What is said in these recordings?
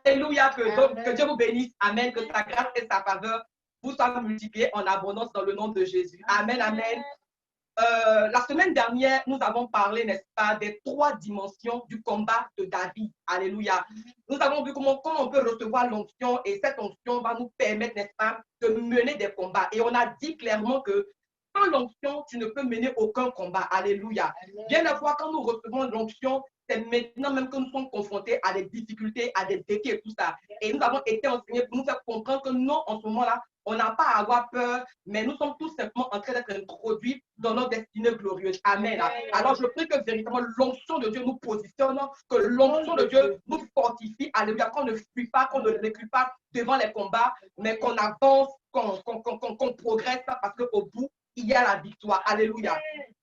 Alléluia, que Dieu vous bénisse. Amen. Que sa grâce et sa faveur vous soient multipliées en abondance dans le nom de Jésus. Amen, amen. La semaine dernière, nous avons parlé, n'est-ce pas, des 3 dimensions du combat de David. Alléluia. Nous avons vu comment on peut recevoir l'onction et cette onction va nous permettre, n'est-ce pas, de mener des combats. Et on a dit clairement que sans l'onction, tu ne peux mener aucun combat. Alléluia. Bien la fois, quand nous recevons l'onction, c'est maintenant même que nous sommes confrontés à des difficultés, à des défis et tout ça. Et nous avons été enseignés pour nous faire comprendre que non, en ce moment-là, on n'a pas à avoir peur, mais nous sommes tout simplement en train d'être introduits dans notre destinée glorieuse. Amen. Alors je prie que véritablement l'onction de Dieu nous positionne, que l'onction de Dieu nous fortifie. Alléluia. Qu'on ne fuit pas, qu'on ne recule pas devant les combats, mais qu'on avance, qu'on progresse parce qu'au bout, il y a la victoire. Alléluia.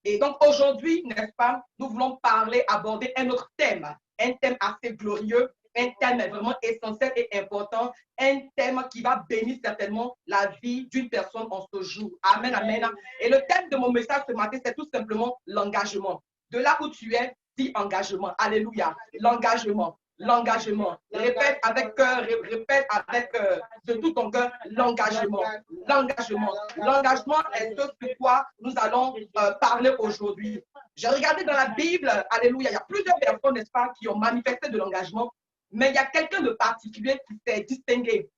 Et donc aujourd'hui, n'est-ce pas, nous voulons parler, aborder un autre thème, un thème assez glorieux, un thème vraiment essentiel et important, un thème qui va bénir certainement la vie d'une personne en ce jour. Amen, amen. Et le thème de mon message ce matin, c'est tout simplement l'engagement. De là où tu es, dis engagement. Alléluia. L'engagement. L'engagement. Répète avec cœur, répète avec de tout ton cœur, l'engagement. L'engagement. L'engagement est ce sur quoi nous allons parler aujourd'hui. J'ai regardé dans la Bible, alléluia, il y a plusieurs personnes, n'est-ce pas, qui ont manifesté de l'engagement, mais il y a quelqu'un de particulier qui s'est distingué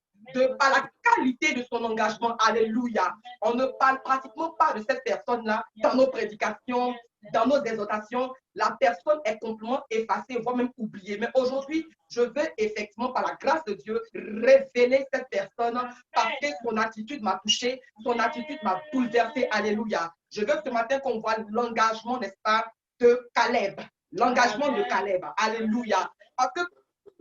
par la qualité de son engagement. Alléluia. On ne parle pratiquement pas de cette personne-là dans nos prédications, dans nos exhortations. La personne est complètement effacée, voire même oubliée. Mais aujourd'hui, je veux effectivement, par la grâce de Dieu, révéler cette personne parce que son attitude m'a touché, son attitude m'a bouleversé. Alléluia. Je veux ce matin qu'on voit l'engagement, n'est-ce pas, de Caleb. L'engagement de Caleb. Alléluia. Parce que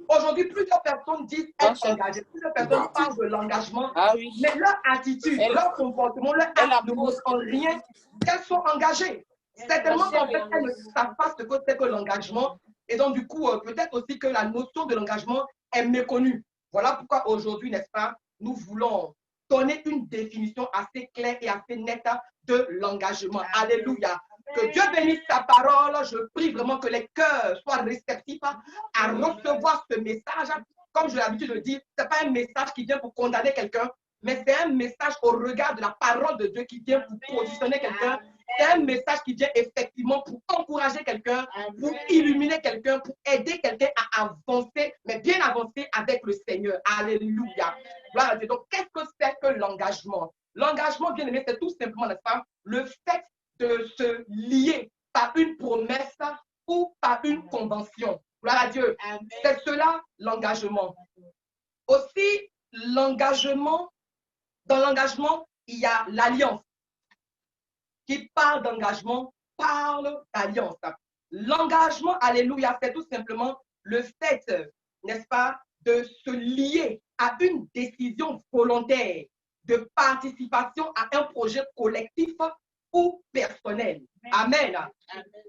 aujourd'hui, plusieurs personnes disent être engagées. Plusieurs personnes parlent de l'engagement, mais leur attitude, leur comportement, leur acte ne montrent en rien qu'elles sont engagées. Certainement qu'en fait, elles ne savent pas ce que c'est que l'engagement. Et donc, du coup, peut-être aussi que la notion de l'engagement est méconnue. Voilà pourquoi aujourd'hui, n'est-ce pas, nous voulons donner une définition assez claire et assez nette de l'engagement. Alléluia. Que Dieu bénisse sa parole. Je prie vraiment que les cœurs soient réceptifs à recevoir ce message. Comme j'ai l'habitude de dire, ce n'est pas un message qui vient pour condamner quelqu'un, mais c'est un message au regard de la parole de Dieu qui vient pour positionner quelqu'un. C'est un message qui vient effectivement pour encourager quelqu'un, pour illuminer quelqu'un, pour aider quelqu'un à avancer, mais bien avancer avec le Seigneur. Alléluia. Gloire à Dieu. Donc, qu'est-ce que c'est que l'engagement? L'engagement, bien aimé, c'est tout simplement, n'est-ce pas, le fait de se lier par une promesse ou par une convention. Gloire à Dieu. C'est cela l'engagement. Aussi, l'engagement, dans l'engagement, il y a l'alliance. Qui parle d'engagement, parle d'alliance. L'engagement, alléluia, c'est tout simplement le fait, n'est-ce pas, de se lier à une décision volontaire de participation à un projet collectif ou personnel. Amen.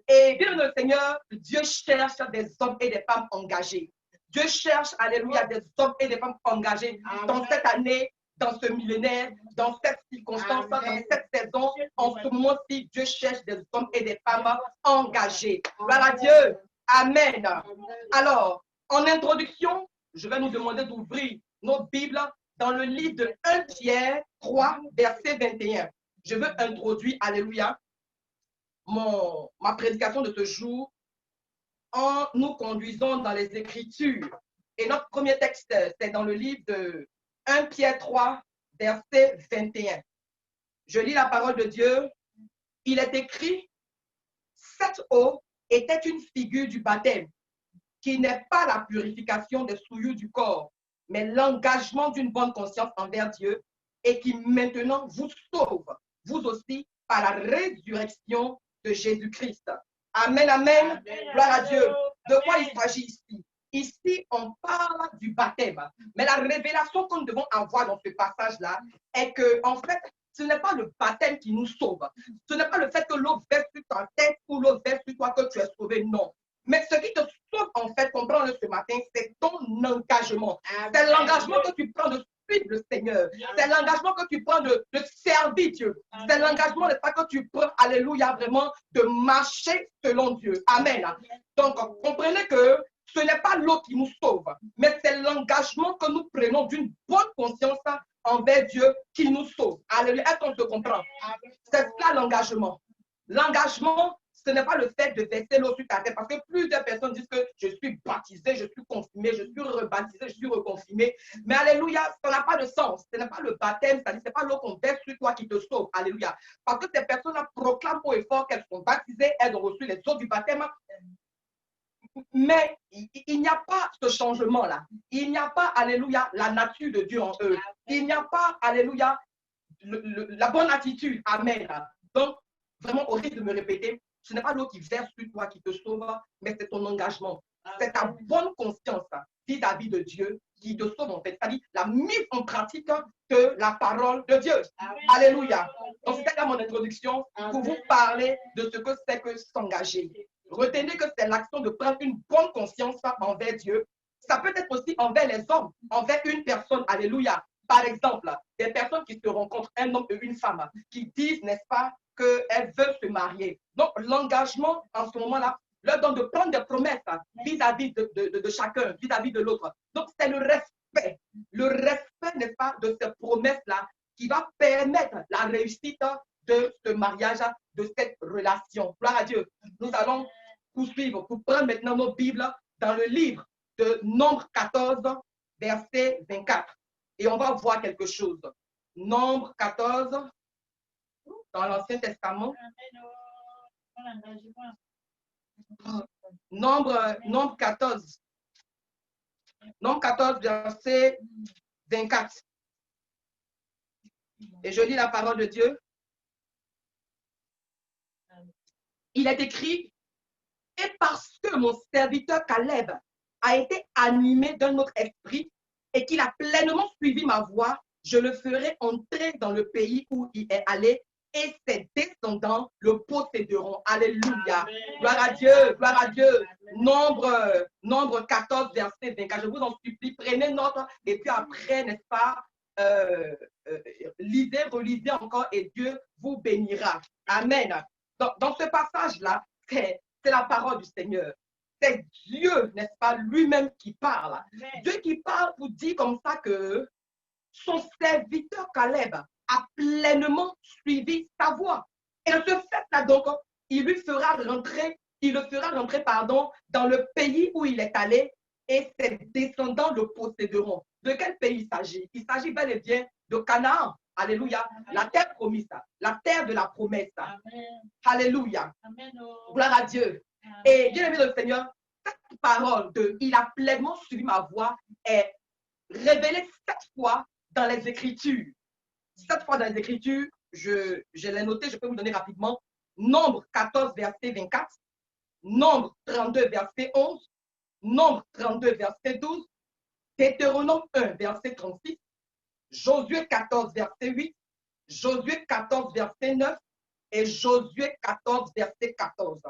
Et bien le Seigneur, Dieu cherche des hommes et des femmes engagés. Dieu cherche, alléluia, des hommes et des femmes engagés dans cette année, dans ce millénaire, dans cette circonstance, dans cette saison. En ce moment-ci, Dieu cherche des hommes et des femmes engagés. Gloire à Dieu. Amen. Alors, en introduction, je vais nous demander d'ouvrir nos Bibles dans le livre de 1 Pierre 3, verset 21. Je veux introduire, alléluia, ma prédication de ce jour en nous conduisant dans les Écritures. Et notre premier texte, c'est dans le livre de 1 Pierre 3, verset 21. Je lis la parole de Dieu. Il est écrit, cette eau était une figure du baptême, qui n'est pas la purification des souillures du corps, mais l'engagement d'une bonne conscience envers Dieu et qui maintenant vous sauve, vous aussi, par la résurrection de Jésus-Christ. Amen, amen. Gloire à Dieu. De quoi il s'agit ici? Ici, on parle du baptême. Mais la révélation que nous devons avoir dans ce passage-là est que, en fait, ce n'est pas le baptême qui nous sauve. Ce n'est pas le fait que l'eau verse sur ta tête ou l'eau verse sur toi que tu es sauvé, non. Mais ce qui te sauve, en fait, comprends-le ce matin, c'est ton engagement. C'est l'engagement que tu prends de suivre le Seigneur. C'est l'engagement que tu prends de servir Dieu. C'est l'engagement, n'est-ce pas, que tu prends, alléluia, vraiment, de marcher selon Dieu. Amen. Donc, comprenez que ce n'est pas l'eau qui nous sauve, mais c'est l'engagement que nous prenons d'une bonne conscience envers Dieu qui nous sauve. Alléluia. Est-ce qu'on se comprend? C'est ça l'engagement. L'engagement, ce n'est pas le fait de verser l'eau sur ta tête, parce que plusieurs personnes disent que je suis baptisé, je suis confirmé, je suis rebaptisé, je suis reconfirmé. Mais alléluia, ça n'a pas de sens. Ce n'est pas le baptême, ce n'est pas l'eau qu'on verse sur toi qui te sauve. Alléluia. Parce que ces personnes-là proclament haut et fort qu'elles sont baptisées, elles ont reçu les eaux du baptême. Mais il n'y a pas ce changement-là. Il n'y a pas, alléluia, la nature de Dieu en eux. Il n'y a pas, alléluia, la bonne attitude. Amen. Donc, vraiment, au risque de me répéter, ce n'est pas l'eau qui verse sur toi qui te sauve, mais c'est ton engagement. C'est ta bonne conscience vis-à-vis de Dieu qui te sauve en fait. C'est-à-dire la mise en pratique de la parole de Dieu. Alléluia. Donc, c'était là mon introduction pour vous parler de ce que c'est que s'engager. Retenez que c'est l'action de prendre une bonne conscience envers Dieu. Ça peut être aussi envers les hommes, envers une personne. Alléluia. Par exemple, des personnes qui se rencontrent, un homme et une femme, qui disent, n'est-ce pas, qu'elles veulent se marier. Donc, l'engagement, en ce moment-là, leur donne de prendre des promesses vis-à-vis de chacun, vis-à-vis de l'autre. Donc, c'est le respect, n'est-ce pas, de ces promesses-là qui va permettre la réussite de ce mariage, de cette relation. Gloire à Dieu. Nous allons poursuivre pour prendre maintenant nos Bibles dans le livre de Nombre 14, verset 24. Et on va voir quelque chose. Nombre 14, dans l'Ancien Testament. Nombre 14. Nombre 14, verset 24. Et je lis la parole de Dieu. Il est écrit, et parce que mon serviteur Caleb a été animé d'un autre esprit et qu'il a pleinement suivi ma voie, je le ferai entrer dans le pays où il est allé et ses descendants le posséderont. Alléluia. Amen. Gloire à Dieu, gloire à Dieu. Nombre 14, verset 24. Je vous en supplie, prenez note et puis après, n'est-ce pas, lisez, relisez encore et Dieu vous bénira. Amen. Dans ce passage-là, c'est la parole du Seigneur. C'est Dieu, n'est-ce pas, lui-même qui parle. Amen. Dieu qui parle pour dire comme ça que son serviteur Caleb a pleinement suivi sa voie. Et de ce fait-là, donc, il le fera rentrer, dans le pays où il est allé et ses descendants le posséderont. De quel pays il s'agit? Il s'agit bel et bien de Canaan. Alléluia. Amen. La terre promise, la terre de la promesse. Amen. Alléluia. Amen. Gloire à Dieu. Amen. Et bien aimé le Seigneur, cette parole de « il a pleinement suivi ma voie » est révélée 7 fois dans les Écritures. 7 fois dans les Écritures, je l'ai noté, je peux vous donner rapidement. Nombre 14, verset 24. Nombre 32, verset 11. Nombre 32, verset 12. Deutéronome 1, verset 36. Josué 14, verset 8. Josué 14, verset 9. Et Josué 14, verset 14.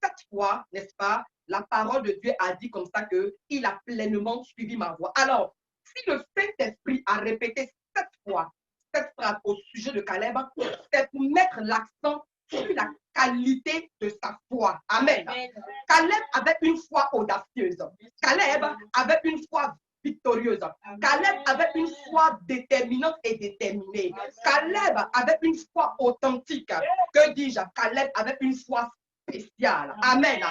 7 fois, n'est-ce pas, la parole de Dieu a dit comme ça qu'il a pleinement suivi ma voie. Alors, si le Saint-Esprit a répété 7 fois cette phrase au sujet de Caleb, c'est pour mettre l'accent sur la qualité de sa foi. Amen. Amen. Caleb avait une foi audacieuse. Caleb avait une foi victorieuse. Amen. Caleb avait une foi déterminante et déterminée. Amen. Caleb avait une foi authentique. Que dis-je? Caleb avait une foi spéciale. Amen.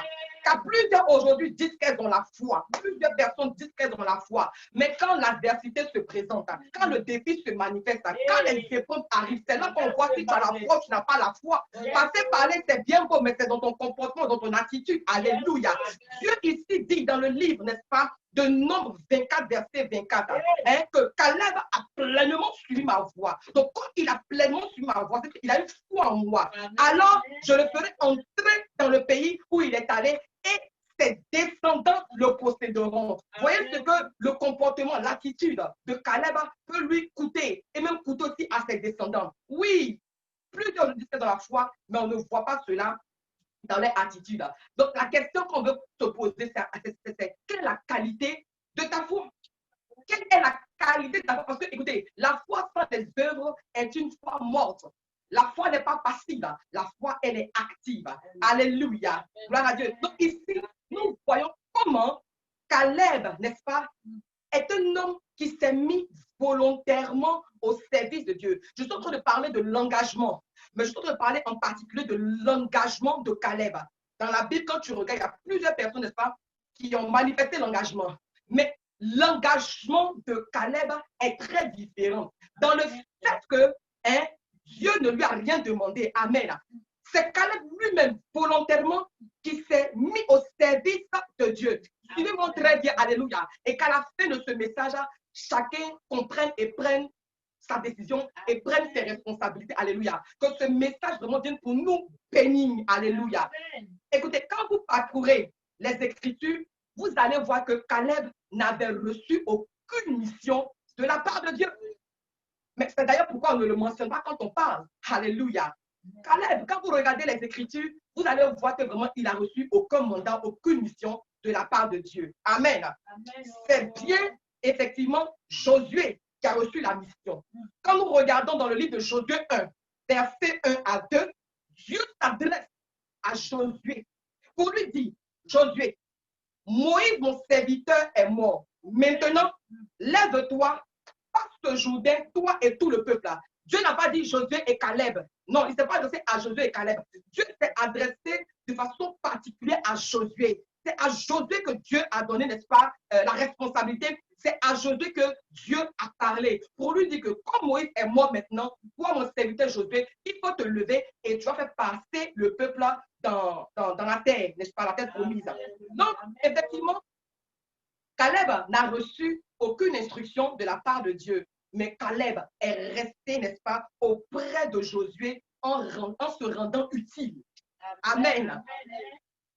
Car plusieurs aujourd'hui disent qu'elles ont la foi. Plusieurs personnes disent qu'elles ont la foi. Mais quand l'adversité se présente, quand le défi se manifeste, quand les épreuves arrivent, c'est là qu'on voit si tu as la foi ou tu n'as pas la foi. Passer parler, c'est bien beau, mais c'est dans ton comportement, dans ton attitude. Alléluia. Dieu ici dit dans le livre, n'est-ce pas, de Nombre 24, verset 24, que Caleb a pleinement suivi ma voie. Donc, quand il a pleinement suivi ma voie, c'est qu'il a une foi en moi. Alors, je le ferai entrer dans le pays où il est allé et ses descendants le posséderont. Vous voyez ce que le comportement, l'attitude de Caleb peut lui coûter et même coûter aussi à ses descendants. Oui, plusieurs disent dans la foi, mais on ne voit pas cela dans les attitudes. Donc, la question qu'on veut se poser, c'est quelle est la qualité de ta foi? Quelle est la qualité de ta foi? Parce que, écoutez, la foi sans les œuvres est une foi morte. La foi n'est pas passive, la foi, elle est active. Alléluia. Gloire à Dieu. Donc, ici, nous voyons comment Caleb, n'est-ce pas, est un homme qui s'est mis volontairement au service de Dieu. Je suis en train de parler de l'engagement, mais je suis en train de parler en particulier de l'engagement de Caleb. Dans la Bible, quand tu regardes, il y a plusieurs personnes, n'est-ce pas, qui ont manifesté l'engagement. Mais l'engagement de Caleb est très différent. Dans le fait que Dieu ne lui a rien demandé. Amen. C'est Caleb lui-même, volontairement, qui s'est mis au service de Dieu. Suivez-moi très bien, alléluia. Et qu'à la fin de ce message, chacun comprenne et prenne sa décision et prenne ses responsabilités. Alléluia. Que ce message vraiment vienne pour nous bénir. Alléluia. Écoutez, quand vous parcourez les Écritures, vous allez voir que Caleb n'avait reçu aucune mission de la part de Dieu. Mais c'est d'ailleurs pourquoi on ne le mentionne pas quand on parle. Alléluia. Caleb, quand vous regardez les Écritures, vous allez voir que vraiment il n'a reçu aucun mandat, aucune mission de la part de Dieu. Amen. C'est bien, effectivement, Josué qui a reçu la mission. Quand nous regardons dans le livre de Josué 1, versets 1 à 2, Dieu s'adresse à Josué pour lui dire, Josué, Moïse, mon serviteur, est mort. Maintenant, lève-toi, passe ce Jourdain, toi et tout le peuple là. Dieu n'a pas dit Josué et Caleb. Non, il ne s'est pas adressé à Josué et Caleb. Dieu s'est adressé de façon particulière à Josué. C'est à Josué que Dieu a donné, n'est-ce pas, la responsabilité. C'est à Josué que Dieu a parlé pour lui dire que comme Moïse est mort maintenant, toi, mon serviteur Josué, il faut te lever et tu vas faire passer le peuple là dans la terre, n'est-ce pas, la terre promise. Donc, effectivement, Caleb n'a reçu aucune instruction de la part de Dieu. Mais Caleb est resté, n'est-ce pas, auprès de Josué en se rendant utile. Amen.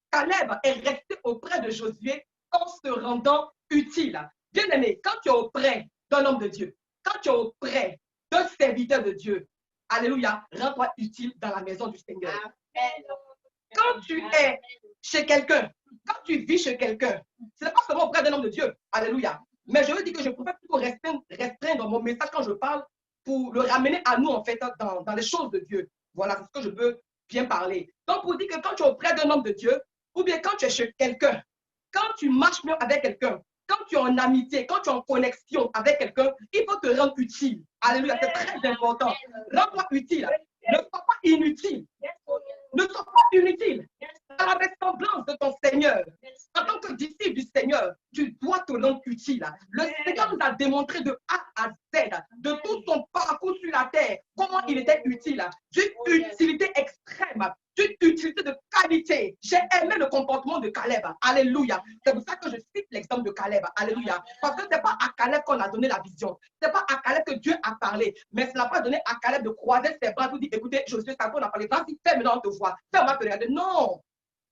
Caleb est resté auprès de Josué en se rendant utile. Bien aimé, quand tu es auprès d'un homme de Dieu, quand tu es auprès d'un serviteur de Dieu, alléluia, rends-toi utile dans la maison du Seigneur. Quand tu es chez quelqu'un, quand tu vis chez quelqu'un, ce n'est pas seulement auprès d'un homme de Dieu, alléluia. Mais je veux dire que je préfère plutôt restreindre mon message quand je parle pour le ramener à nous, en fait, dans les choses de Dieu. Voilà, c'est ce que je veux bien parler. Donc, pour dire que quand tu es auprès d'un homme de Dieu, ou bien quand tu es chez quelqu'un, quand tu marches mieux avec quelqu'un, quand tu es en amitié, quand tu es en connexion avec quelqu'un, il faut te rendre utile. Alléluia, c'est très important. Rends-toi utile. Ne sois pas inutile. Ne sois pas inutile. À la ressemblance de ton Seigneur. En tant que disciple du Seigneur, tu dois te rendre utile. Le Seigneur nous a démontré de A à Z, de tout son parcours sur la terre, comment il était utile. D'une utilité extrême, d'une utilité de qualité. J'ai aimé le comportement de Caleb. Alléluia. C'est pour ça que je cite l'exemple de Caleb. Alléluia. Parce que ce n'est pas à Caleb qu'on a donné la vision. Ce n'est pas à Caleb que Dieu a parlé. Mais ce n'a pas donné à Caleb de croiser ses bras pour dire, écoutez, Josué, ça qu'on a parlé. Vas-y, fais maintenant, on te voit. Fais-moi te regarder. Non.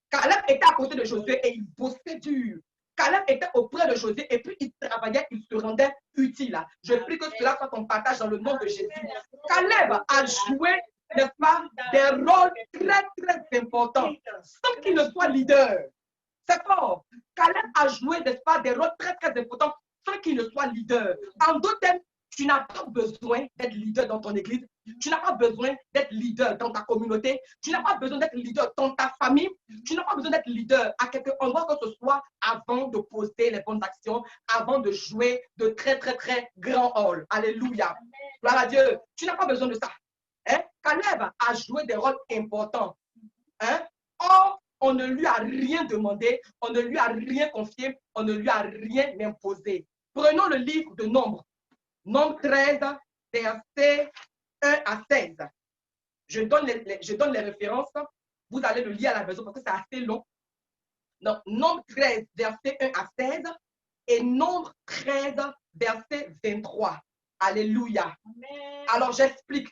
Caleb était à côté de Josué et il bossait dur. Caleb était auprès de Josué et puis il travaillait, il se rendait utile. Je prie que cela soit ton partage dans le nom de Jésus. Caleb a joué, n'est-ce pas, des rôles très, très importants sans qu'il ne soit leader. C'est fort. Caleb a joué, n'est-ce pas, des rôles très, très importants sans qu'il ne soit leader. En d'autres termes, tu n'as pas besoin d'être leader dans ton église. Tu n'as pas besoin d'être leader dans ta communauté. Tu n'as pas besoin d'être leader dans ta famille. Tu n'as pas besoin d'être leader à quelque endroit que ce soit avant de poser les bonnes actions, avant de jouer de très, très, très grands rôles. Alléluia. Gloire à Dieu. Tu n'as pas besoin de ça. Hein? Caleb a joué des rôles importants. Hein? Or, on ne lui a rien demandé, on ne lui a rien confié, on ne lui a rien imposé. Prenons le livre de Nombre. Nombre 13, versets 1 à 16. Je donne les références. Vous allez le lire à la maison parce que c'est assez long. Donc, Nombre 13, versets 1 à 16 et Nombre 13, verset 23. Alléluia. Amen. Alors, j'explique.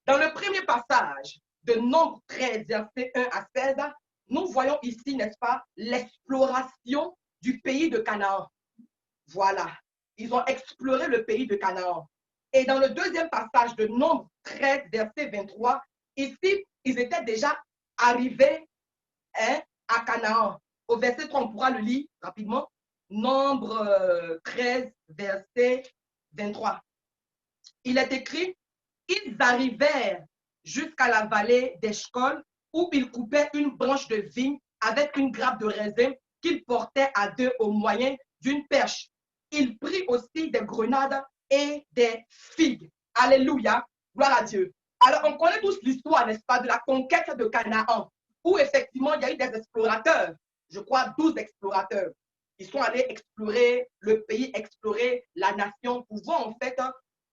Dans le premier passage de Nombre 13, verset 1 à 16, nous voyons ici, n'est-ce pas, l'exploration du pays de Canaan. Voilà. Ils ont exploré le pays de Canaan. Et dans le deuxième passage de Nombre 13, verset 23, ici, ils étaient déjà arrivés à Canaan. Au verset 3, on pourra le lire rapidement. Nombre 13, verset 23. Il est écrit, ils arrivèrent jusqu'à la vallée d'Eshcol, où ils coupaient une branche de vigne avec une grappe de raisin qu'ils portaient à deux au moyen d'une perche. Il prit aussi des grenades et des figues. Alléluia. Gloire à Dieu. Alors, on connaît tous l'histoire, n'est-ce pas, de la conquête de Canaan, où effectivement, il y a eu des explorateurs, je crois 12 explorateurs. Ils sont allés explorer le pays, explorer la nation, pour voir en fait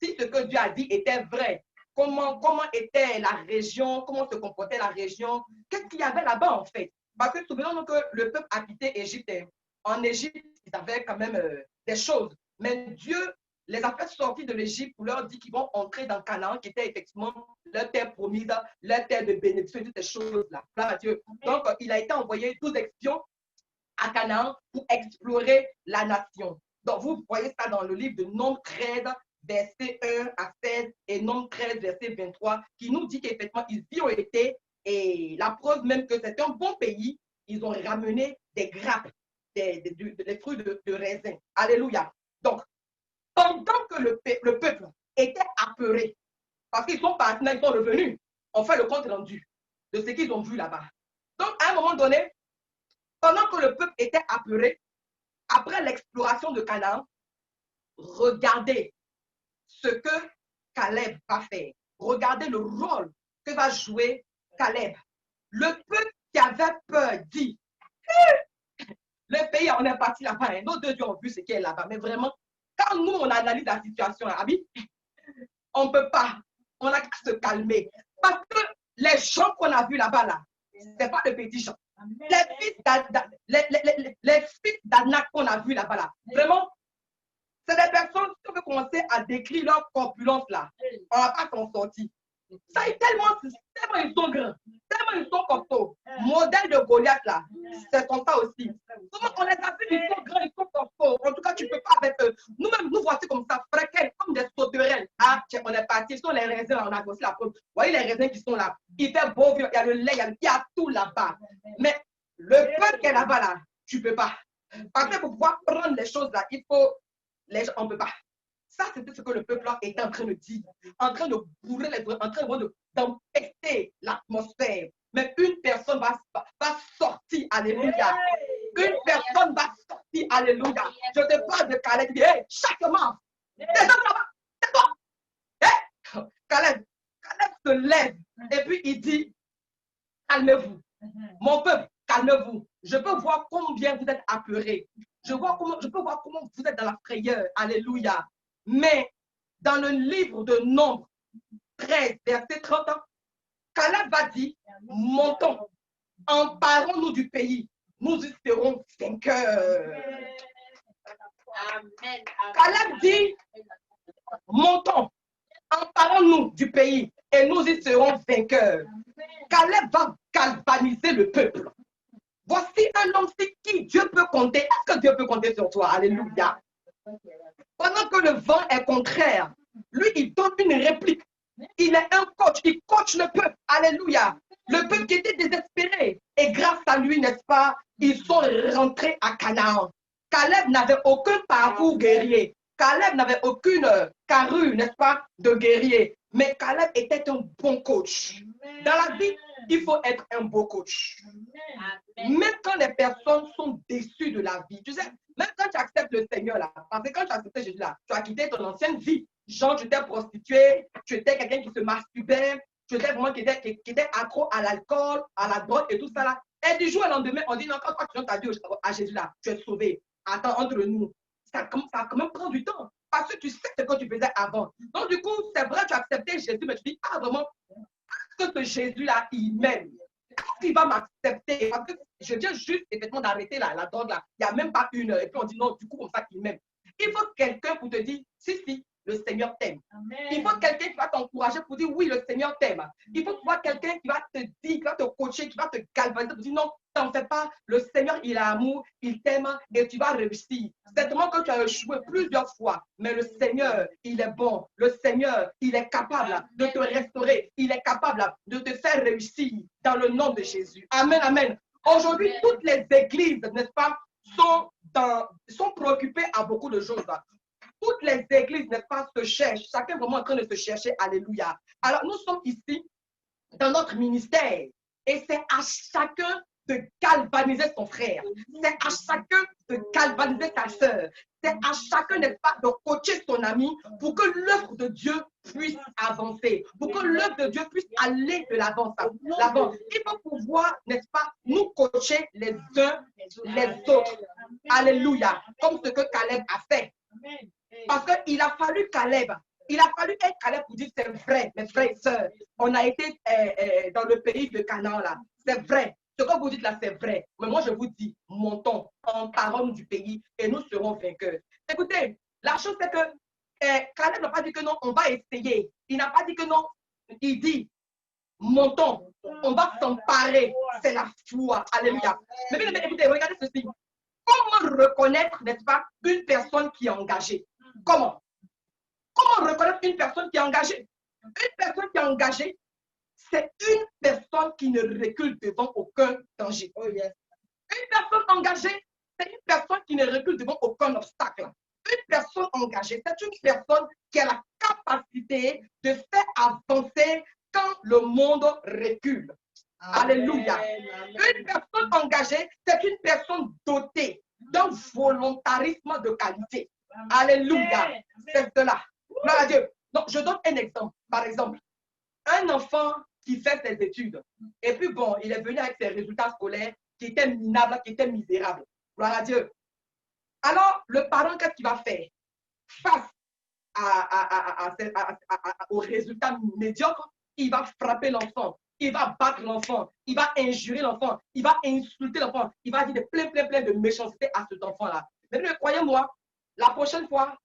si ce que Dieu a dit était vrai. Comment était la région, comment se comportait la région, qu'est-ce qu'il y avait là-bas en fait. Parce que souvenons-nous que le peuple a quitté Égypte. En Égypte, ils avaient quand même des choses. Mais Dieu les a fait sortir de l'Égypte pour leur dire qu'ils vont entrer dans Canaan, qui était effectivement leur terre promise, leur terre de bénédiction, toutes ces choses-là. Gloire à Dieu. Donc, il a été envoyé 12 espions à Canaan pour explorer la nation. Donc, vous voyez ça dans le livre de Nombre 13, verset 1 à 16 et Nombre 13, verset 23, qui nous dit qu'effectivement, ils y ont été et la preuve même que c'est un bon pays, ils ont ramené des grappes, des fruits de raisin. Alléluia. Donc, pendant que le peuple était apeuré, parce qu'ils sont partis, ils sont revenus, on fait le compte rendu de ce qu'ils ont vu là-bas. Donc, à un moment donné, pendant que le peuple était apeuré, après l'exploration de Canaan, regardez ce que Caleb va faire. Regardez le rôle que va jouer Caleb. Le peuple qui avait peur dit, le pays, on est parti là-bas, hein. Nos deux dieux ont vu ce qui est là-bas, mais vraiment, quand nous, on analyse la situation, Abi, on ne peut pas, on a qu'à se calmer. Parce que les gens qu'on a vus là-bas, là, ce n'est pas de petits gens. Les fils d'Anak qu'on a vus là-bas, là, vraiment, c'est des personnes qui veulent commencer à décrire leur corpulence là. On ne va pas s'en sortir. Ça est tellement ils sont grands, tellement ils sont costauds. Modèle de Goliath là, c'est ton cas aussi. Comment on les a vus, ils sont grands, ils sont costauds. En tout cas, tu ne peux pas avec eux. Nous-mêmes, nous voici comme ça, fréquents, comme des sauterelles. Ah, on est parti, ce sont les raisins, on a aussi la preuve. Vous voyez les raisins qui sont là. Il fait beau, il y a le lait, il y a tout là-bas. Mais le peuple qui est là-bas, là, tu ne peux pas. Parce que pour pouvoir prendre les choses là, il faut. On ne peut pas. Ça, c'était ce que le peuple là était en train de dire, en train de bourrer les doigts, en train d'empêter l'atmosphère. Mais une personne va sortir, alléluia. Une personne va sortir, alléluia. Je te parle de Caleb, il dit, hey, chaque membre, descends là-bas, c'est toi. Hey, Caleb se lève et puis il dit, calmez-vous. Mon peuple, calmez-vous. Je peux voir combien vous êtes apeurés. Je peux voir comment vous êtes dans la frayeur. Alléluia. Mais dans le livre de Nombre 13, verset 30, Caleb va dire, montons, emparons-nous du pays. Nous y serons vainqueurs. Amen. Caleb dit, montons, emparons-nous du pays et nous y serons vainqueurs. Caleb va galvaniser le peuple. Voici un homme sur qui Dieu peut compter. Est-ce que Dieu peut compter sur toi? Alléluia. Pendant que le vent est contraire, lui, il donne une réplique. Il est un coach. Il coach le peuple. Alléluia. Le peuple qui était désespéré. Et grâce à lui, n'est-ce pas, ils sont rentrés à Canaan. Caleb n'avait aucun parcours guerrier. Caleb n'avait aucune carrure, n'est-ce pas, de guerrier. Mais Caleb était un bon coach. Dans la vie, il faut être un beau coach. Même quand les personnes sont déçues de la vie, tu sais, même quand tu acceptes le Seigneur là, parce que quand tu as accepté Jésus là, tu as quitté ton ancienne vie. Genre, tu étais prostituée, tu étais quelqu'un qui se masturbait, tu étais vraiment qui était accro à l'alcool, à la drogue et tout ça là. Et du jour au lendemain, on dit non, quand tu donnes ta vie à Jésus là, tu es sauvé. Attends, entre nous, ça quand même prend du temps. Parce que tu sais ce que tu faisais avant. Donc, du coup, c'est vrai, tu as accepté Jésus, mais tu dis, ah, vraiment, est-ce que Jésus-là, il m'aime? Est-ce qu'il va m'accepter? Parce que je viens juste, effectivement, d'arrêter la drogue, là. Il n'y a même pas une heure. Et puis, on dit, non, du coup, comme ça, il m'aime. Il faut quelqu'un pour te dire, si, le Seigneur t'aime. Il faut quelqu'un qui va t'encourager pour dire, oui, le Seigneur t'aime. Il faut voir quelqu'un qui va te dire, qui va te coacher, qui va te galvaniser pour dire, non, t'en fais pas. Le Seigneur, il a amour, il t'aime et tu vas réussir. Certainement que tu as échoué plusieurs fois, mais le Seigneur, il est bon. Le Seigneur, il est capable de te restaurer. Il est capable de te faire réussir dans le nom de Jésus. Amen, amen. Aujourd'hui, toutes les églises, n'est-ce pas, sont préoccupées à beaucoup de choses. Toutes les églises, n'est-ce pas, se cherchent. Chacun est vraiment en train de se chercher. Alléluia. Alors, nous sommes ici dans notre ministère. Et c'est à chacun de galvaniser son frère. C'est à chacun de galvaniser sa sœur. C'est à chacun, n'est-ce pas, de coacher son ami pour que l'œuvre de Dieu puisse avancer, pour que l'œuvre de Dieu puisse aller de l'avant. Il faut pouvoir, n'est-ce pas, nous coacher les uns les autres. Alléluia. Comme ce que Caleb a fait. Parce qu'il a fallu Caleb. Il a fallu être Caleb pour dire c'est vrai, mes frères et sœurs. On a été dans le pays de Canaan là. C'est vrai. Ce que vous dites là, c'est vrai. Mais moi, je vous dis, montons, emparons-nous du pays et nous serons vainqueurs. Écoutez, la chose c'est que Caleb n'a pas dit que non, on va essayer. Il n'a pas dit que non. Il dit, montons, on va s'emparer. C'est la foi. Alléluia. Mais écoutez, regardez ceci. Comment reconnaître, n'est-ce pas, une personne qui est engagée? Comment? Comment reconnaître une personne qui est engagée? Une personne qui est engagée, c'est une personne qui ne recule devant aucun danger. Oh yes. Une personne engagée, c'est une personne qui ne recule devant aucun obstacle. Une personne engagée, c'est une personne qui a la capacité de faire avancer quand le monde recule. Amen. Alléluia. Amen. Une personne engagée, c'est une personne dotée d'un volontarisme de qualité. Amen. Alléluia. C'est cela. Gloire à Dieu. Donc, je donne un exemple. Par exemple, un enfant qui fait ses études, et puis bon, il est venu avec ses résultats scolaires qui étaient minables, qui étaient misérables. Gloire à Dieu. Alors, le parent, qu'est-ce qu'il va faire? Face aux résultats médiocres, il va frapper l'enfant, il va battre l'enfant, il va injurer l'enfant, il va insulter l'enfant, il va dire plein de méchanceté à cet enfant-là. Mais croyez-moi, la prochaine fois,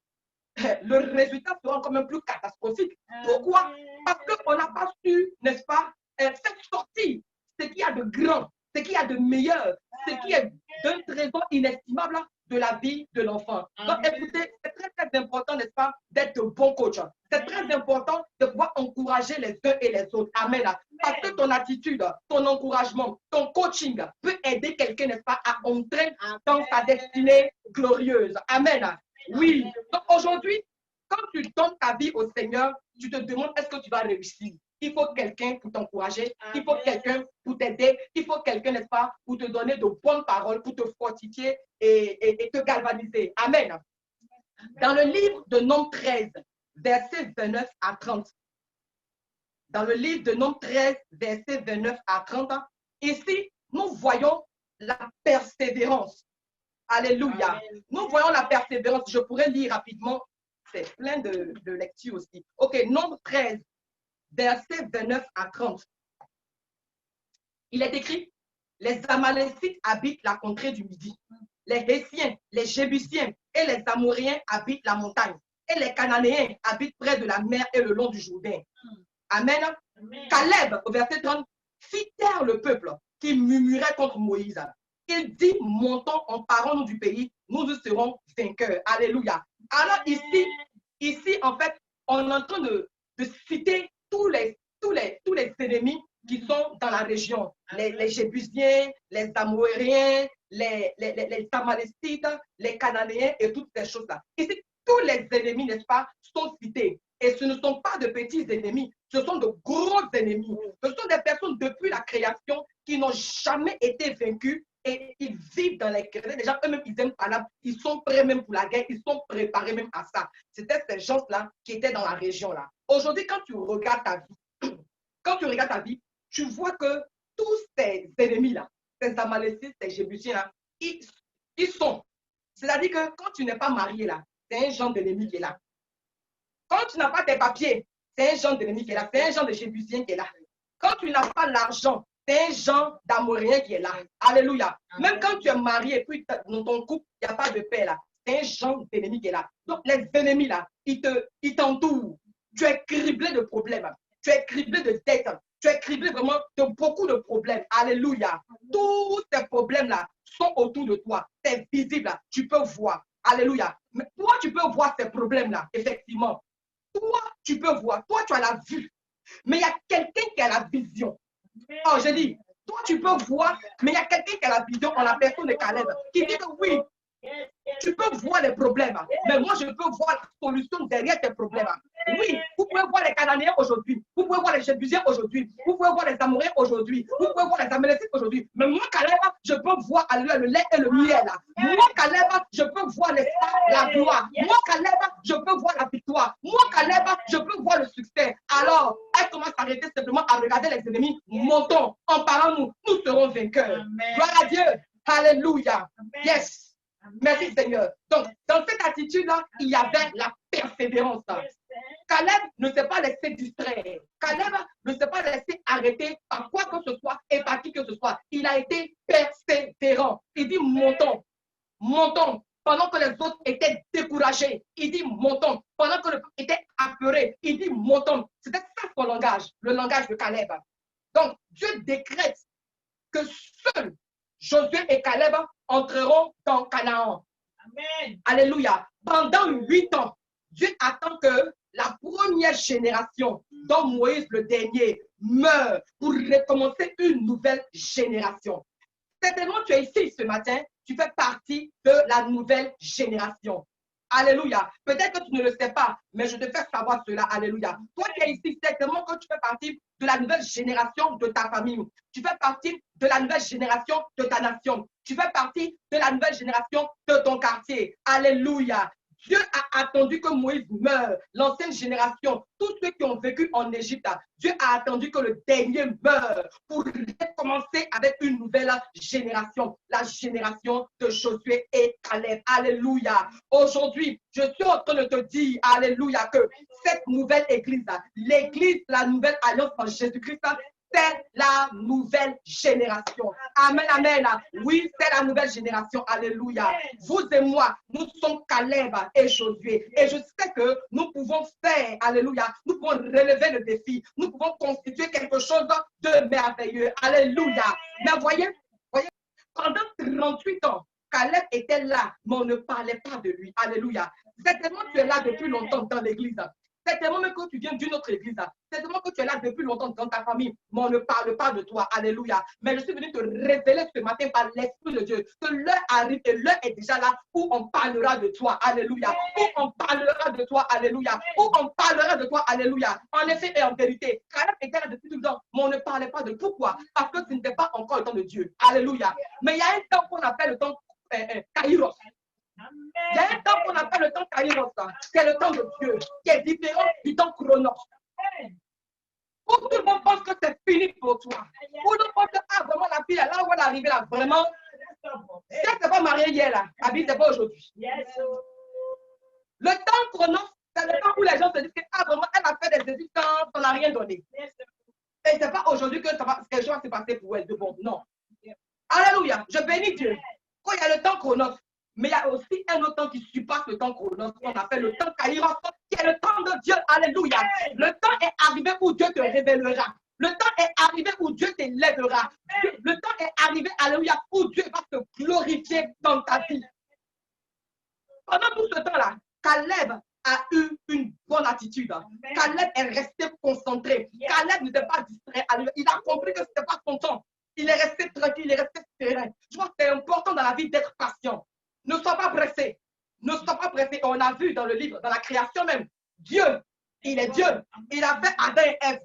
le résultat sera quand même plus catastrophique. Pourquoi? Parce qu'on n'a pas su, n'est-ce pas, faire sortir ce qu'il y a de grand, ce qu'il y a de meilleur, ce qui est d'un trésor inestimable de la vie de l'enfant. Donc, écoutez, c'est très important, n'est-ce pas, d'être de bons coachs. C'est très important de pouvoir encourager les uns et les autres. Amen. Parce que ton attitude, ton encouragement, ton coaching peut aider quelqu'un, n'est-ce pas, à entrer dans sa destinée glorieuse. Amen. Oui. Donc, aujourd'hui, quand tu donnes ta vie au Seigneur, tu te demandes est-ce que tu vas réussir. Il faut quelqu'un pour t'encourager, il faut quelqu'un pour t'aider, il faut quelqu'un, n'est-ce pas, pour te donner de bonnes paroles, pour te fortifier et te galvaniser. Amen. Dans le livre de Nombres 13, versets 29 à 30. Dans le livre de Nombres 13, versets 29 à 30, ici, nous voyons la persévérance. Alléluia. Amen. Nous voyons la persévérance. Je pourrais lire rapidement. C'est plein de lectures aussi. OK, Nombre 13, versets 29 à 30. Il est écrit, les Amalécites habitent la contrée du Midi. Les Hétiens, les Jébusiens et les Amoréens habitent la montagne. Et les Cananéens habitent près de la mer et le long du Jourdain. Amen. Amen. Caleb, au verset 30, fit taire le peuple qui murmurait contre Moïse. Il dit, montons, emparons-nous du pays, nous serons vainqueurs. Alléluia. Alors ici, en fait, on est en train de citer tous les ennemis qui sont dans la région. Les Jébusiens, les Amoréens, les Amalécites, les Cananéens et toutes ces choses-là. Ici, tous les ennemis, n'est-ce pas, sont cités. Et ce ne sont pas de petits ennemis, ce sont de gros ennemis. Ce sont des personnes depuis la création qui n'ont jamais été vaincues et ils vivent dans les créations. Déjà, eux-mêmes, ils aiment pas là, ils sont prêts même pour la guerre, ils sont préparés même à ça. C'était ces gens-là qui étaient dans la région-là. Aujourd'hui, quand tu regardes ta vie, tu vois que tous ces ennemis-là, ces Amalécites, ces Jébusiens-là, ils sont. C'est-à-dire que quand tu n'es pas marié là, c'est un genre d'ennemi qui est là. Quand tu n'as pas tes papiers, c'est un genre d'ennemi qui est là. C'est un genre de Jébusien qui est là. Quand tu n'as pas l'argent, c'est un genre d'Amoréen qui est là. Alléluia. Même quand tu es marié et puis dans ton couple, il n'y a pas de paix là. C'est un genre d'ennemi qui est là. Donc les ennemis là, ils t'entourent. Tu es criblé de problèmes. Tu es criblé de dettes. Tu es criblé vraiment de beaucoup de problèmes. Alléluia. Tous ces problèmes-là sont autour de toi. C'est visible. Tu peux voir. Alléluia. Mais toi, tu peux voir ces problèmes-là, effectivement. Toi, tu peux voir. Toi, tu as la vue. Mais il y a quelqu'un qui a la vision. Oh, je dis, toi, tu peux voir, mais il y a quelqu'un qui a la vision en la personne de Caleb, qui dit que oui, tu peux voir les problèmes, mais moi, je peux voir la solution derrière tes problèmes. Oui, vous pouvez voir les Cananéens aujourd'hui. Vous pouvez voir les Jébusiens aujourd'hui. Vous pouvez voir les Amoréens aujourd'hui. Vous pouvez voir les Amélécites aujourd'hui. Mais moi, Caleb, je peux voir alléluia, le lait et le miel. Moi, Caleb, je peux voir la gloire. Moi, Caleb, je peux voir la victoire. Moi, Caleb, je peux voir le succès. Alors, elle commence à arrêter simplement à regarder les ennemis. Montons. En parlant, nous serons vainqueurs. Gloire à Dieu. Alléluia. Yes. Merci Seigneur. Donc, dans cette attitude-là, il y avait la persévérance. Caleb ne s'est pas laissé distraire. Caleb ne s'est pas laissé arrêter par quoi que ce soit et par qui que ce soit. Il a été persévérant. Il dit montons, montons. Pendant que les autres étaient découragés, il dit montons. Pendant que les autres étaient apeurés, il dit montons. C'était ça son langage, le langage de Caleb. Donc, Dieu décrète que seuls Josué et Caleb entreront dans Canaan. Amen. Alléluia. Pendant 8 ans, Dieu attend que la première génération, dont Moïse le dernier, meure pour recommencer une nouvelle génération. Certainement, tu es ici ce matin, tu fais partie de la nouvelle génération. Alléluia. Peut-être que tu ne le sais pas, mais je te fais savoir cela. Alléluia. Toi qui es ici, certainement que tu fais partie de la nouvelle génération de ta famille. Tu fais partie de la nouvelle génération de ta nation. Tu fais partie de la nouvelle génération de ton quartier. Alléluia. Dieu a attendu que Moïse meure, l'ancienne génération, tous ceux qui ont vécu en Égypte, Dieu a attendu que le dernier meure pour recommencer avec une nouvelle génération, la génération de Josué et Caleb. Alléluia. Aujourd'hui, je suis en train de te dire, alléluia, que cette nouvelle église, l'église, la nouvelle alliance en Jésus-Christ, c'est la nouvelle génération. Amen, amen. Oui, c'est la nouvelle génération. Alléluia. Vous et moi, nous sommes Caleb et Josué. Et je sais que nous pouvons faire, alléluia, nous pouvons relever le défi. Nous pouvons constituer quelque chose de merveilleux. Alléluia. Mais voyez, pendant 38 ans, Caleb était là, mais on ne parlait pas de lui. Alléluia. Certainement, tu es là depuis longtemps dans l'église. Certainement même que tu viens d'une autre église. Certainement que tu es là depuis longtemps dans ta famille, mais on ne parle pas de toi. Alléluia. Mais je suis venu te révéler ce matin par l'Esprit de Dieu que l'heure arrive et l'heure est déjà là où on parlera de toi. Alléluia. Où on parlera de toi. Alléluia. Où on parlera de toi. Alléluia. En effet et en vérité, Caleb était là depuis tout le temps, mais on ne parlait pas de pourquoi. Parce que ce n'était pas encore le temps de Dieu. Alléluia. Mais il y a un temps qu'on appelle le temps Kairos. Il y a un temps qu'on appelle le temps Kairos, c'est le temps de Dieu, qui est différent du temps Chronos. Où tout le monde pense que c'est fini pour toi. Où tout le monde pense que ah, vraiment la fille, là où elle est arrivée, là, vraiment, si elle ne s'est pas mariée hier, là, la vie, ce n'est pas aujourd'hui. Le temps Chronos, c'est le temps où les gens se disent que ah, vraiment, elle a fait des études quand on n'a rien donné. Et ce n'est pas aujourd'hui que quelque chose va se passer pour elle de bon. Non. Alléluia. Je bénis Dieu. Quand il y a le temps Chronos, mais il y a aussi un autre temps qui surpasse le temps Chronos, qu'on appelle le temps Kairos, qui est le temps de Dieu. Alléluia. Le temps est arrivé où Dieu te révélera. Le temps est arrivé où Dieu t'élèvera. Le temps est arrivé, alléluia, où Dieu va te glorifier dans ta vie. Pendant tout ce temps-là, Caleb a eu une bonne attitude. Caleb est resté concentré. Caleb n'était pas distrait. Il a compris que ce n'était pas son temps. Il est resté tranquille, il est resté serein. Je pense que c'est important dans la vie d'être patient. Ne sois pas pressé. Ne sois pas pressé. On a vu dans le livre, dans la création même, Dieu, il est Dieu. Il a fait Adam et Ève.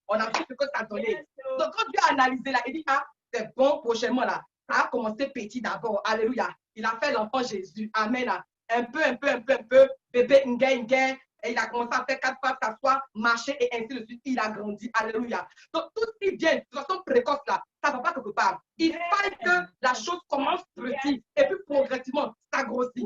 On a vu ce que ça a donné. Donc quand Dieu a analysé là, il dit, ah, c'est bon, prochainement là. Ça a commencé petit d'abord. Alléluia. Il a fait l'enfant Jésus. Amen. Un peu. Bébé, ngue. Et il a commencé à faire 4 pas, s'asseoir, marcher et ainsi de suite. Il a grandi. Alléluia. Donc, tout ce qui vient de façon précoce là, ça ne va pas quelque part. Il faut que la chose commence petit et puis progressivement, ça grossit.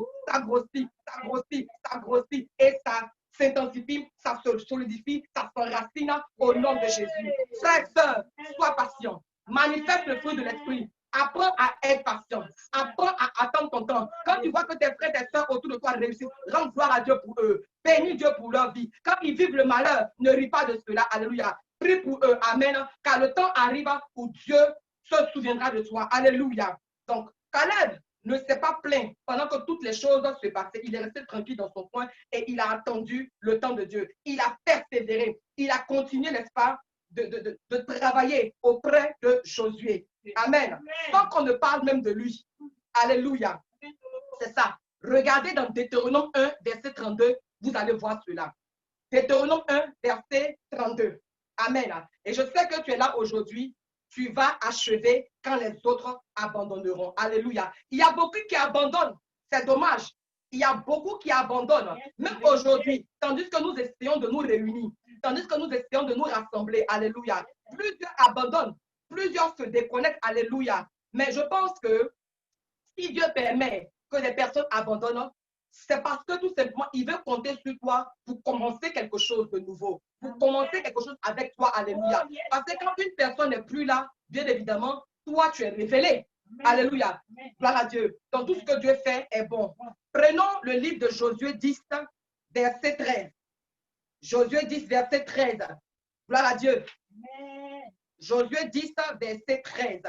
Et ça s'intensifie, ça se solidifie, ça s'enracine au nom de Jésus. Frères et sœurs, sois patient. Manifeste le fruit de l'esprit. Apprends à être patient. Apprends à attendre ton temps. Quand tu vois que tes frères et tes soeurs autour de toi réussissent, rends gloire à Dieu pour eux. Bénis Dieu pour leur vie. Quand ils vivent le malheur, ne ris pas de cela. Alléluia. Prie pour eux. Amen. Car le temps arrive où Dieu se souviendra de toi. Alléluia. Donc, Caleb ne s'est pas plaint pendant que toutes les choses se passaient. Il est resté tranquille dans son coin et il a attendu le temps de Dieu. Il a persévéré. Il a continué, n'est-ce pas, de travailler auprès de Josué. Amen. Sans qu'on ne parle même de lui. Alléluia. C'est ça. Regardez dans Deutéronome 1, verset 32, vous allez voir cela. Deutéronome 1, verset 32. Amen. Et je sais que tu es là aujourd'hui. Tu vas achever quand les autres abandonneront. Alléluia. Il y a beaucoup qui abandonnent. C'est dommage. Il y a beaucoup qui abandonnent. Même aujourd'hui, tandis que nous essayons de nous réunir, tandis que nous essayons de nous rassembler. Alléluia. Plusieurs abandonnent. Plusieurs se déconnectent. Alléluia. Mais je pense que si Dieu permet que des personnes abandonnent, c'est parce que tout simplement, il veut compter sur toi pour commencer quelque chose de nouveau, pour commencer quelque chose avec toi. Alléluia. Parce que quand une personne n'est plus là, bien évidemment, toi, tu es révélé. Alléluia. Gloire à Dieu. Donc, tout ce que Dieu fait est bon. Prenons le livre de Josué 10, verset 13. Josué 10, verset 13. Gloire à Dieu. Josué 10, verset 13.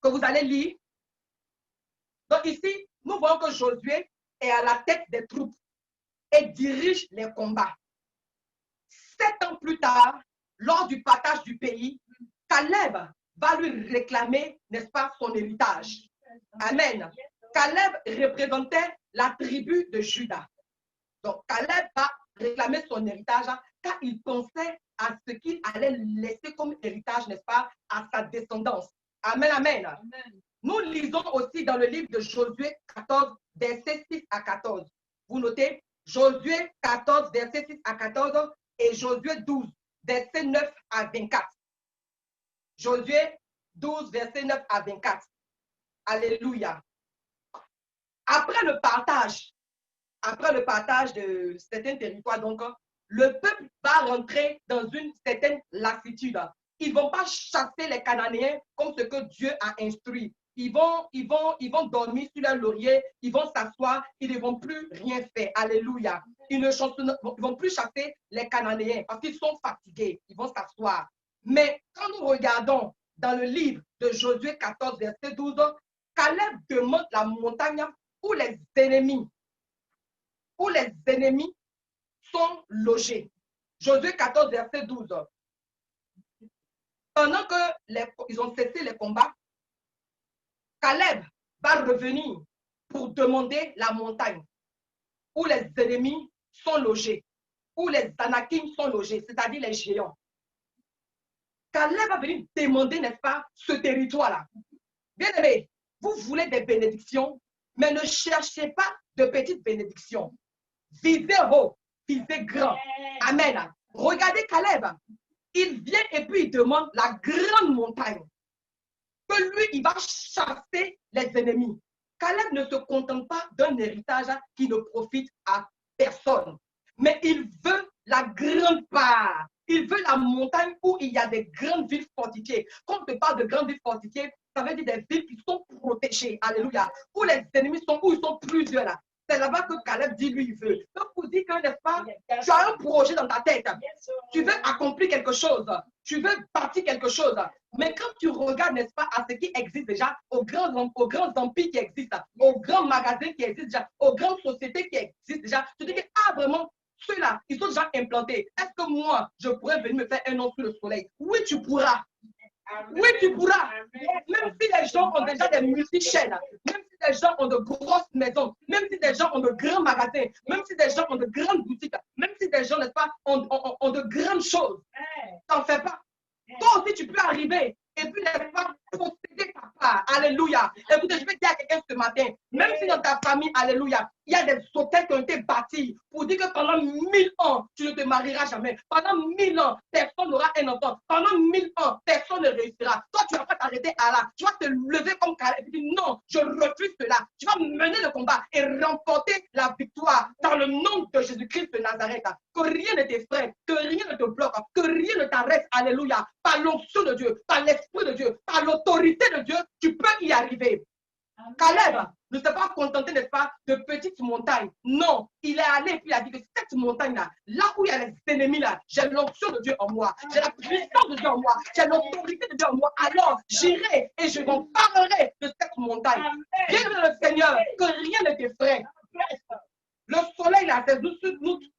Que vous allez lire. Donc ici, nous voyons que Josué est à la tête des troupes et dirige les combats. 7 ans plus tard, lors du partage du pays, Caleb va lui réclamer, n'est-ce pas, son héritage. Amen. Caleb représentait la tribu de Juda. Donc Caleb va réclamer son héritage car il pensait à ce qu'il allait laisser comme héritage, n'est-ce pas, à sa descendance. Amen, amen. Amen. Nous lisons aussi dans le livre de Josué 14, versets 6 à 14. Vous notez Josué 14, versets 6 à 14 et Josué 12, versets 9 à 24. Josué 12, versets 9 à 24. Alléluia. Après le partage de certains territoires, donc, le peuple va rentrer dans une certaine lassitude. Ils ne vont pas chasser les Cananéens comme ce que Dieu a instruit. Ils vont dormir sur leur laurier, ils vont s'asseoir, ils ne vont plus rien faire. Alléluia. Ils ne vont plus chasser les Cananéens parce qu'ils sont fatigués. Ils vont s'asseoir. Mais quand nous regardons dans le livre de Josué 14, verset 12, Caleb demande la montagne où les ennemis sont logés. Josué 14, verset 12. Pendant qu'ils ont cessé les combats, Caleb va revenir pour demander la montagne où les ennemis sont logés, où les Anakim sont logés, c'est-à-dire les géants. Caleb va venir demander, n'est-ce pas, ce territoire-là. Bien aimé, vous voulez des bénédictions, mais ne cherchez pas de petites bénédictions. Visez haut, visez grand. Amen. Regardez Caleb. Il vient et puis il demande la grande montagne. Que lui, il va chasser les ennemis. Caleb ne se contente pas d'un héritage qui ne profite à personne. Mais il veut la grande part. Il veut la montagne où il y a des grandes villes fortifiées. Quand on te parle de grandes villes fortifiées, ça veut dire des villes qui sont protégées. Alléluia. Où les ennemis sont, où ils sont plusieurs là. C'est là-bas que Caleb dit, lui, il veut. Donc, vous dites que, n'est-ce pas, tu as un projet dans ta tête. Tu veux accomplir quelque chose. Tu veux partir quelque chose. Mais quand tu regardes, n'est-ce pas, à ce qui existe déjà, aux grands empires qui existent, aux grands magasins qui existent déjà, aux grandes sociétés qui existent déjà, tu dis que, ah, vraiment, ceux-là, ils sont déjà implantés. Est-ce que moi, je pourrais venir me faire un nom sur le soleil? Oui, tu pourras. Oui, tu pourras. Même si les gens ont déjà des multi-chaînes, même si les gens ont de grosses maisons, même si des gens ont de grands magasins, même si des gens ont de grandes boutiques, même si des gens, n'est-ce pas, ont de grandes choses, t'en fais pas. Toi aussi, tu peux arriver et puis, n'est-ce pas, posséder ta part. Alléluia. Écoutez, je vais dire à quelqu'un ce matin, même si dans ta famille, alléluia, il y a des hôtels qui ont été bâtis pour dire que pendant 1000 ans, tu ne te marieras jamais. Pendant 1000 ans, personne n'aura un enfant. Pendant 1000 ans, personne ne réussira. Toi, tu ne vas pas t'arrêter à là. Tu vas te lever comme Caleb et dire non, je refuse cela. Tu vas mener le combat et remporter la victoire dans le nom de Jésus-Christ de Nazareth. Que rien ne t'effraie, que rien ne te bloque, que rien ne t'arrête. Alléluia. Par l'onction de Dieu, par l'Esprit de Dieu, par l'autorité de Dieu, tu peux y arriver. Caleb ne s'est pas contenté, n'est-ce pas, de petites montagnes. Non, il est allé et puis il a dit que cette montagne-là, là où il y a les ennemis, là, j'ai l'onction de Dieu en moi, j'ai la puissance de Dieu en moi, j'ai l'autorité de Dieu en moi. Alors, j'irai et je m'en parlerai de cette montagne. Viens le Seigneur, que rien ne t'effraie. Le soleil, là, c'est nous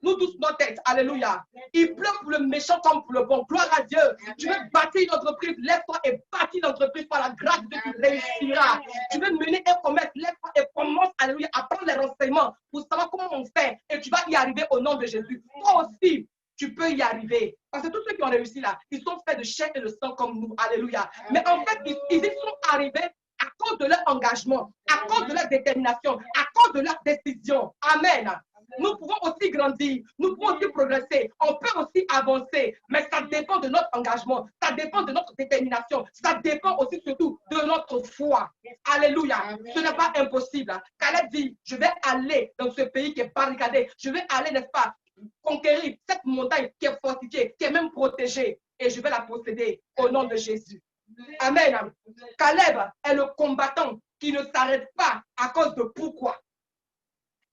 tous nos têtes. Alléluia. Il pleut pour le méchant comme pour le bon. Gloire à Dieu. Tu veux bâtir une entreprise, lève-toi et bâtis l'entreprise par la grâce de Dieu, tu réussiras. Tu veux mener un commerce, lève-toi et commence, alléluia, à prendre les renseignements pour savoir comment on fait. Et tu vas y arriver au nom de Jésus. Toi aussi, tu peux y arriver. Parce que tous ceux qui ont réussi là, ils sont faits de chair et de sang comme nous. Alléluia. Mais en fait, ils y sont arrivés à cause de leur engagement, à cause de leur détermination, à cause de leur décision. Amen. Nous pouvons aussi grandir, nous pouvons aussi progresser, on peut aussi avancer, mais ça dépend de notre engagement, ça dépend de notre détermination, ça dépend aussi surtout de notre foi. Alléluia. Ce n'est pas impossible. Caleb dit, je vais aller dans ce pays qui est barricadé, je vais aller, n'est-ce pas, conquérir cette montagne qui est fortifiée, qui est même protégée, et je vais la posséder au nom de Jésus. Amen. Caleb est le combattant qui ne s'arrête pas à cause de pourquoi.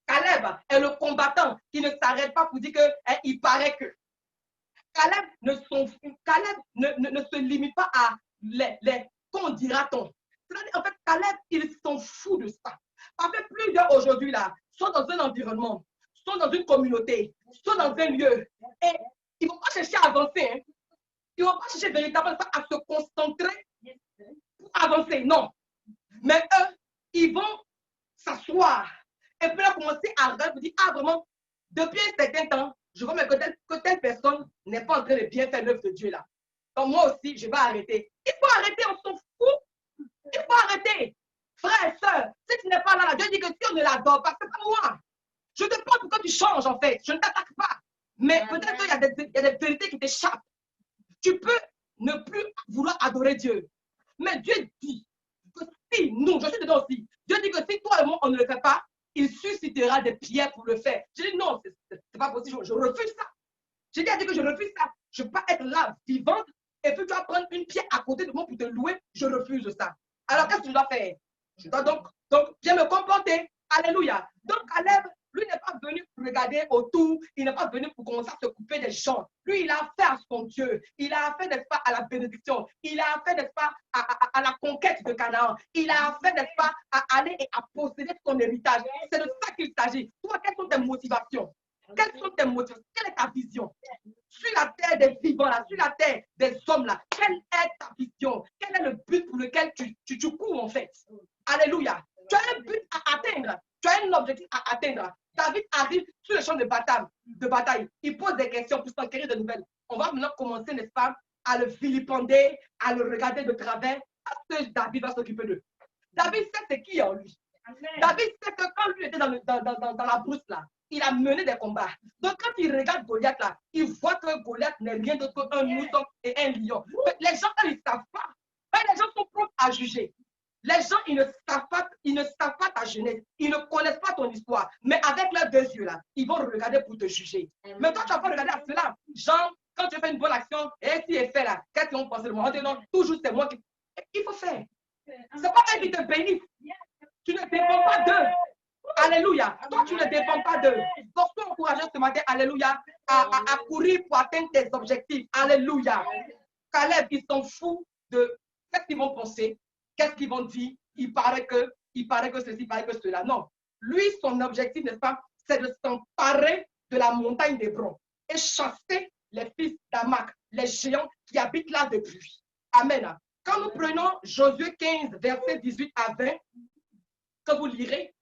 Caleb est le combattant qui ne s'arrête pas pour dire qu'il paraît que. Caleb ne se limite pas à les qu'on dira-t-on. En fait, Caleb, il s'en fout de ça. Parce que plusieurs aujourd'hui là sont dans un environnement, sont dans une communauté, sont dans un lieu et ils ne vont pas chercher à avancer. Hein. Ils ne vont pas chercher véritablement à se concentrer pour avancer. Non. Mais eux, ils vont s'asseoir. Et puis là, commencer à regarder, dire, ah vraiment, depuis un certain temps, je vois que telle personne n'est pas en train de bien faire l'œuvre de Dieu là. Donc moi aussi, je vais arrêter. Il faut arrêter, on s'en fout. Il faut arrêter. Frère et soeur, si tu n'es pas là, Dieu dit que si on ne l'adore pas, c'est pas moi. Je te parle pour que tu changes en fait. Je ne t'attaque pas. Mais peut-être qu'il y a des vérités qui t'échappent. Tu peux ne plus vouloir adorer Dieu. Mais Dieu dit que si nous, je suis dedans aussi, Dieu dit que si toi et moi, on ne le fait pas, il suscitera des pierres pour le faire. Je dis non, c'est pas possible, je refuse ça. J'ai dit que je refuse ça. Je ne peux pas être là, vivante, et puis tu vas prendre une pierre à côté de moi pour te louer. Je refuse ça. Alors qu'est-ce que je dois faire? Je dois donc bien me comporter. Alléluia. Donc Caleb, lui n'est pas venu pour regarder autour, il n'est pas venu pour commencer à se couper des gens. Lui, il a affaire à son Dieu. Il a affaire, n'est-ce pas, à la bénédiction. Il a affaire, n'est-ce pas, à la conquête de Canaan. Il a affaire, n'est-ce pas, à aller et à posséder son héritage. C'est de ça qu'il s'agit. Toi, quelles sont tes motivations? Quelles sont tes motivations? Quelle est ta vision? Sur la terre des vivants, là, sur la terre des hommes, là, quelle est ta vision? Quel est le but pour lequel tu cours, en fait? Alléluia. Tu as un but à atteindre. Tu as un objectif à atteindre. David arrive sur le champ de bataille. Il pose des questions pour s'enquérir de nouvelles. On va maintenant commencer, n'est-ce pas, à le vilipender, à le regarder de travers, parce que David va s'occuper d'eux. David sait c'est qui en lui. David sait que quand lui était dans la brousse, là, il a mené des combats. Donc, quand il regarde Goliath, là, il voit que Goliath n'est rien d'autre qu'un mouton et un lion. Mais les gens, ils ne savent pas. Mais les gens sont prompts à juger. Les gens, ils ne savent pas ta jeunesse. Ils ne connaissent pas ton histoire. Mais avec leurs deux yeux, là, ils vont regarder pour te juger. Mais toi, tu vas pas regarder à cela. Genre, quand tu fais une bonne action, et si est fait là, qu'est-ce qu'ils vont penser de moi? Non, toujours c'est moi qui. Il faut faire. Ce n'est pas eux qui te bénissent. Tu ne dépends pas d'eux. Alléluia. Toi, tu ne dépends pas d'eux. Donc, sois encouragé ce matin, alléluia, à courir pour atteindre tes objectifs. Alléluia. Caleb, il s'en fout de ce qu'ils vont penser. Qu'est-ce qu'ils vont dire? Il paraît que ceci, il paraît que cela. Non. Lui, son objectif, n'est-ce pas, c'est de s'emparer de la montagne d'Hébron et chasser les fils d'Amak, les géants qui habitent là depuis. Amen. Quand nous prenons Josué 15, versets 18 à 20, que vous lirez,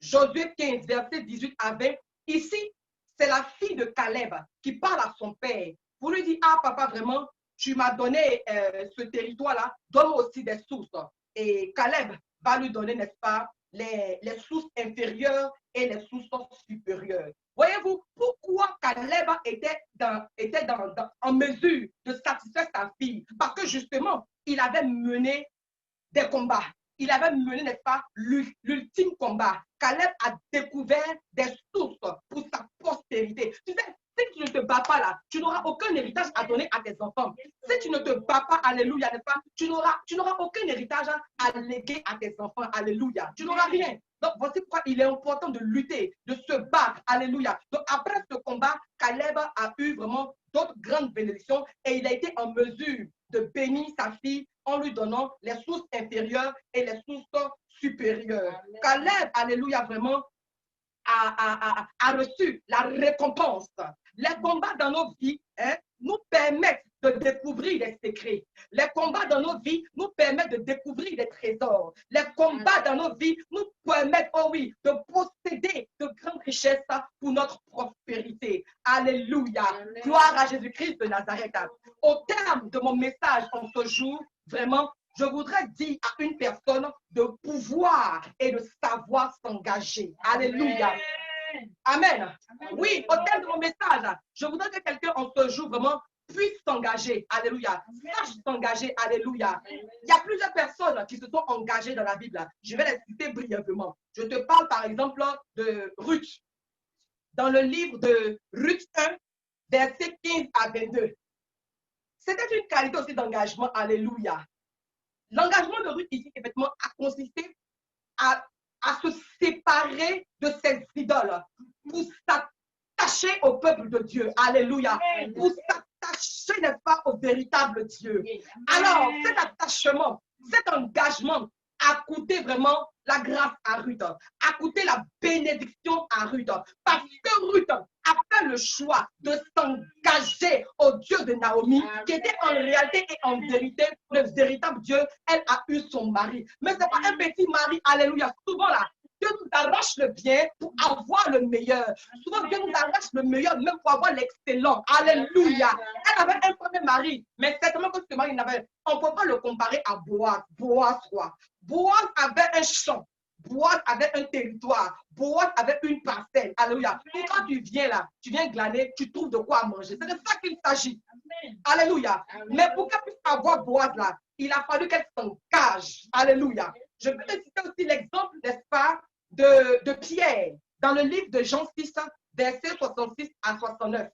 Josué 15, versets 18 à 20, ici, c'est la fille de Caleb qui parle à son père pour lui dire, ah papa, vraiment, tu m'as donné ce territoire-là, donne-moi aussi des sources. Et Caleb va lui donner, n'est-ce pas, les sources inférieures et les sources supérieures. Voyez-vous, pourquoi Caleb était en mesure de satisfaire sa fille? Parce que justement, il avait mené des combats. Il avait mené, n'est-ce pas, l'ultime combat. Caleb a découvert des sources pour sa postérité. Tu sais, si tu ne te bats pas là, tu n'auras aucun héritage à donner à tes enfants. Si tu ne te bats pas, alléluia, n'est-ce pas, tu n'auras aucun héritage à léguer à tes enfants, alléluia. Tu n'auras rien. Donc, voici pourquoi il est important de lutter, de se battre, alléluia. Donc, après ce combat, Caleb a eu vraiment d'autres grandes bénédictions et il a été en mesure de bénir sa fille en lui donnant les sources inférieures et les sources supérieures. Amen. Caleb, alléluia, vraiment, a reçu la récompense. Les combats dans nos vies nous permettent de découvrir des secrets. Les combats dans nos vies nous permettent de découvrir des trésors. Les combats dans nos vies nous permettent, oh oui, de posséder de grandes richesses pour notre prospérité. Alléluia. Gloire à Jésus-Christ de Nazareth. Au terme de mon message en ce jour, vraiment, je voudrais dire à une personne de pouvoir et de savoir s'engager. Alléluia. Amen. Oui, au terme de mon message, je voudrais que quelqu'un en ce jour vraiment puisse s'engager. Alléluia. Sache s'engager. Alléluia. Il y a plusieurs personnes qui se sont engagées dans la Bible. Je vais les citer brièvement. Je te parle par exemple de Ruth. Dans le livre de Ruth 1, versets 15 à 22. C'était une qualité aussi d'engagement. Alléluia. L'engagement de Ruth ici, effectivement, a consisté à se séparer de ses idoles pour s'attacher au peuple de Dieu. Alléluia. Pour s'attacher, n'est-ce pas, au véritable Dieu. Alors, cet attachement, cet engagement a coûté vraiment la grâce à Ruth, a coûté la bénédiction à Ruth, parce que Ruth a fait le choix de s'engager au Dieu de Naomi, qui était en réalité et en vérité le véritable Dieu. Elle a eu son mari. Mais ce n'est pas un petit mari, alléluia. Souvent là, Dieu nous arrache le bien pour avoir le meilleur. Souvent, Dieu nous arrache le meilleur même pour avoir l'excellent. Alléluia. Elle avait un premier mari, mais certainement que ce mari n'avait. On ne peut pas le comparer à Boaz. Boaz, quoi. Boaz avait un champ. Boaz avait un territoire. Boaz avait une parcelle. Alléluia. Et quand tu viens là, tu viens glaner, tu trouves de quoi manger. C'est de ça qu'il s'agit. Alléluia. Mais pour qu'elle puisse avoir Boaz là, il a fallu qu'elle s'engage. Alléluia. Je peux te citer aussi l'exemple, n'est-ce pas, de Pierre, dans le livre de Jean 6, versets 66 à 69.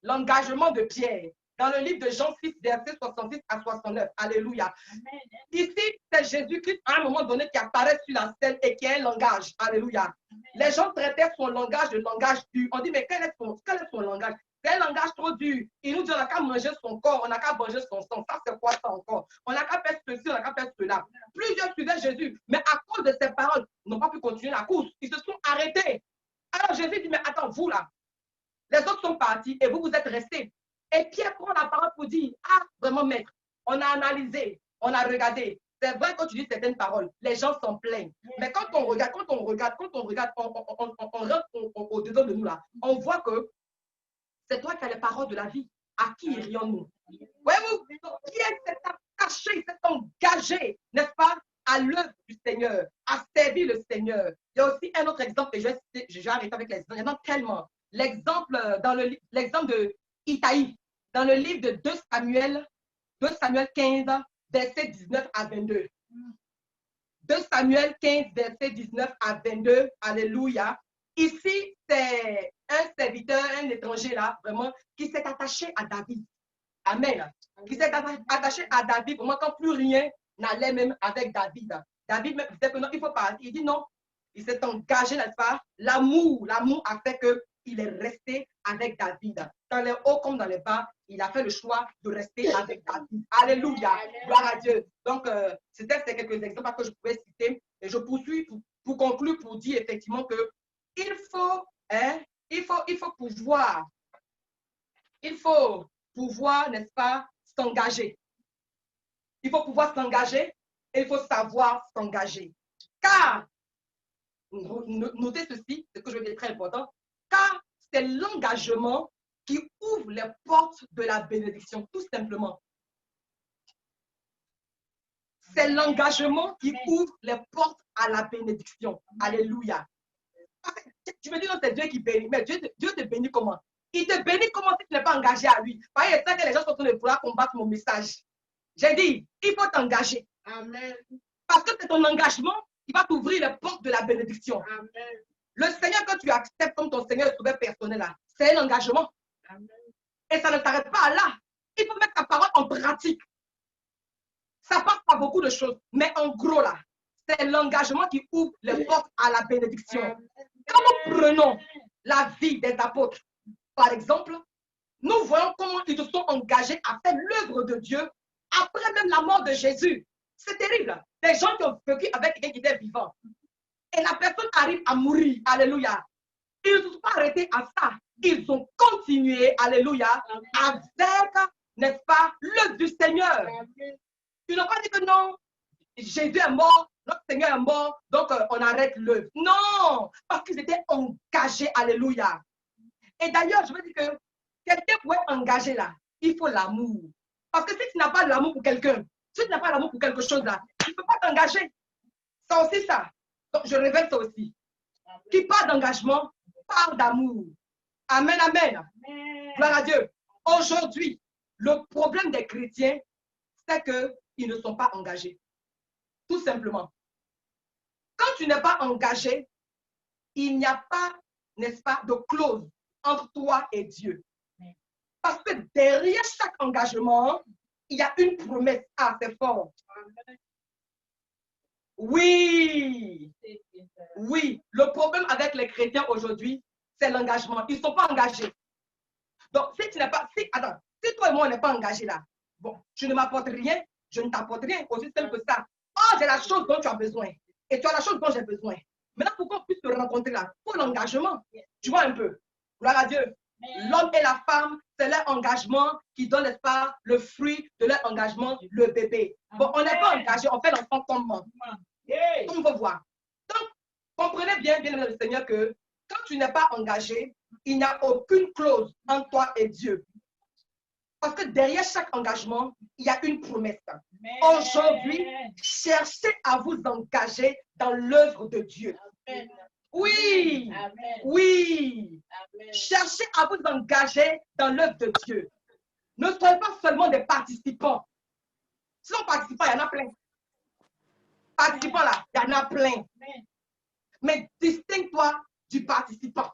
L'engagement de Pierre, dans le livre de Jean 6, versets 66 à 69. Alléluia. Amen. Ici, c'est Jésus-Christ, à un moment donné, qui apparaît sur la scène et qui a un langage. Alléluia. Amen. Les gens traitaient son langage de langage dur. On dit, mais quel est son langage? C'est un langage trop dur. Il nous dit, on n'a qu'à manger son corps, on n'a qu'à manger son sang. Ça, c'est quoi ça encore? On n'a qu'à faire ceci, on n'a qu'à faire cela. Plusieurs suivaient Jésus, mais à cause de ses paroles, ils n'ont pas pu continuer la course. Ils se sont arrêtés. Alors Jésus dit, mais attends, vous là, les autres sont partis et vous, vous êtes restés. Et Pierre prend la parole pour dire, ah, vraiment maître, on a analysé, on a regardé. C'est vrai quand tu dis certaines paroles, les gens s'en plaignent. Mais quand on regarde, on rentre au-dedans de nous là, on voit que c'est toi qui as les paroles de la vie. À qui irions-nous? Voyez-vous, Pierre s'est attaché, il s'est engagé, n'est-ce pas, à l'œuvre du Seigneur, à servir le Seigneur. Il y a aussi un autre exemple, et je vais arrêter avec les exemples. Il y en a tellement. L'exemple de Itaï, dans le livre de 2 Samuel 15, versets 19 à 22. 2 Samuel 15, versets 19 à 22. Alléluia. Ici, c'est un serviteur, un étranger là, vraiment, qui s'est attaché à David. Amen. Qui s'est attaché à David, vraiment, quand plus rien n'allait même avec David. David me disait que non, il faut partir. Il dit non. Il s'est engagé, n'est-ce pas? L'amour a fait qu'il est resté avec David. Dans les hauts comme dans les bas, il a fait le choix de rester avec David. Alléluia. Gloire à Dieu. Donc, c'était quelques exemples que je pouvais citer. Et je poursuis pour conclure, pour dire effectivement que il faut pouvoir, n'est-ce pas, s'engager. Il faut pouvoir s'engager et il faut savoir s'engager. Car, notez ceci, ce que je veux dire très important, car c'est l'engagement qui ouvre les portes de la bénédiction, tout simplement. C'est l'engagement qui ouvre les portes à la bénédiction. Alléluia. Tu me dis, non, c'est Dieu qui bénit. Mais Dieu te bénit comment? Il te bénit comment si tu n'es pas engagé à lui? Parce qu'il y a que les gens sont en train de vouloir combattre mon message. J'ai dit, il faut t'engager. Amen. Parce que c'est ton engagement qui va t'ouvrir les portes de la bénédiction. Amen. Le Seigneur que tu acceptes comme ton Seigneur et sauveur personnel, c'est un engagement. Amen. Et ça ne s'arrête pas là. Il faut mettre ta parole en pratique. Ça passe par beaucoup de choses. Mais en gros, là, c'est l'engagement qui ouvre les portes à la bénédiction. Amen. Quand nous prenons la vie des apôtres, par exemple, nous voyons comment ils se sont engagés à faire l'œuvre de Dieu après même la mort de Jésus. C'est terrible. Des gens qui ont vécu avec quelqu'un qui était vivant. Et la personne arrive à mourir. Alléluia. Ils ne se sont pas arrêtés à ça. Ils ont continué, alléluia, avec n'est-ce pas, l'œuvre du Seigneur. Ils n'ont pas dit que non, Jésus est mort, notre Seigneur est mort, donc on arrête l'œuvre. Non, parce qu'ils étaient engagés, alléluia. Et d'ailleurs, je veux dire que quelqu'un pour être engagé là, il faut l'amour. Parce que si tu n'as pas l'amour pour quelqu'un, si tu n'as pas l'amour pour quelque chose là, tu ne peux pas t'engager. C'est aussi ça. Donc, je révèle ça aussi. Qui parle d'engagement, parle d'amour. Amen, amen. Gloire à Dieu. Aujourd'hui, le problème des chrétiens, c'est qu'ils ne sont pas engagés. Tout simplement. Quand tu n'es pas engagé, il n'y a pas, n'est-ce pas, de clause entre toi et Dieu. Parce que derrière chaque engagement, il y a une promesse assez forte. Oui, oui. Le problème avec les chrétiens aujourd'hui, c'est l'engagement. Ils ne sont pas engagés. Donc, si tu n'es pas, attends, si toi et moi, on n'est pas engagés là, bon, tu ne m'apportes rien, je ne t'apporte rien, aussi simple que ça. Oh, j'ai la chose dont tu as besoin. Et tu as la chose dont j'ai besoin. Maintenant, pour qu'on puisse te rencontrer là, il faut l'engagement. Tu vois un peu. Gloire à Dieu. L'homme et la femme, c'est leur engagement qui donne, n'est-ce pas, le fruit de leur engagement, le bébé. Bon, on n'est pas engagé, on fait l'enfant comme on va voir. Donc, comprenez bien, bien le Seigneur, que quand tu n'es pas engagé, il n'y a aucune clause entre toi et Dieu. Parce que derrière chaque engagement, il y a une promesse. Aujourd'hui, cherchez à vous engager dans l'œuvre de Dieu. Oui, oui. Cherchez à vous engager dans l'œuvre de Dieu. Ne soyez pas seulement des participants. Sinon, participants, il y en a plein. Participants là, il y en a plein. Mais distingue-toi du participant.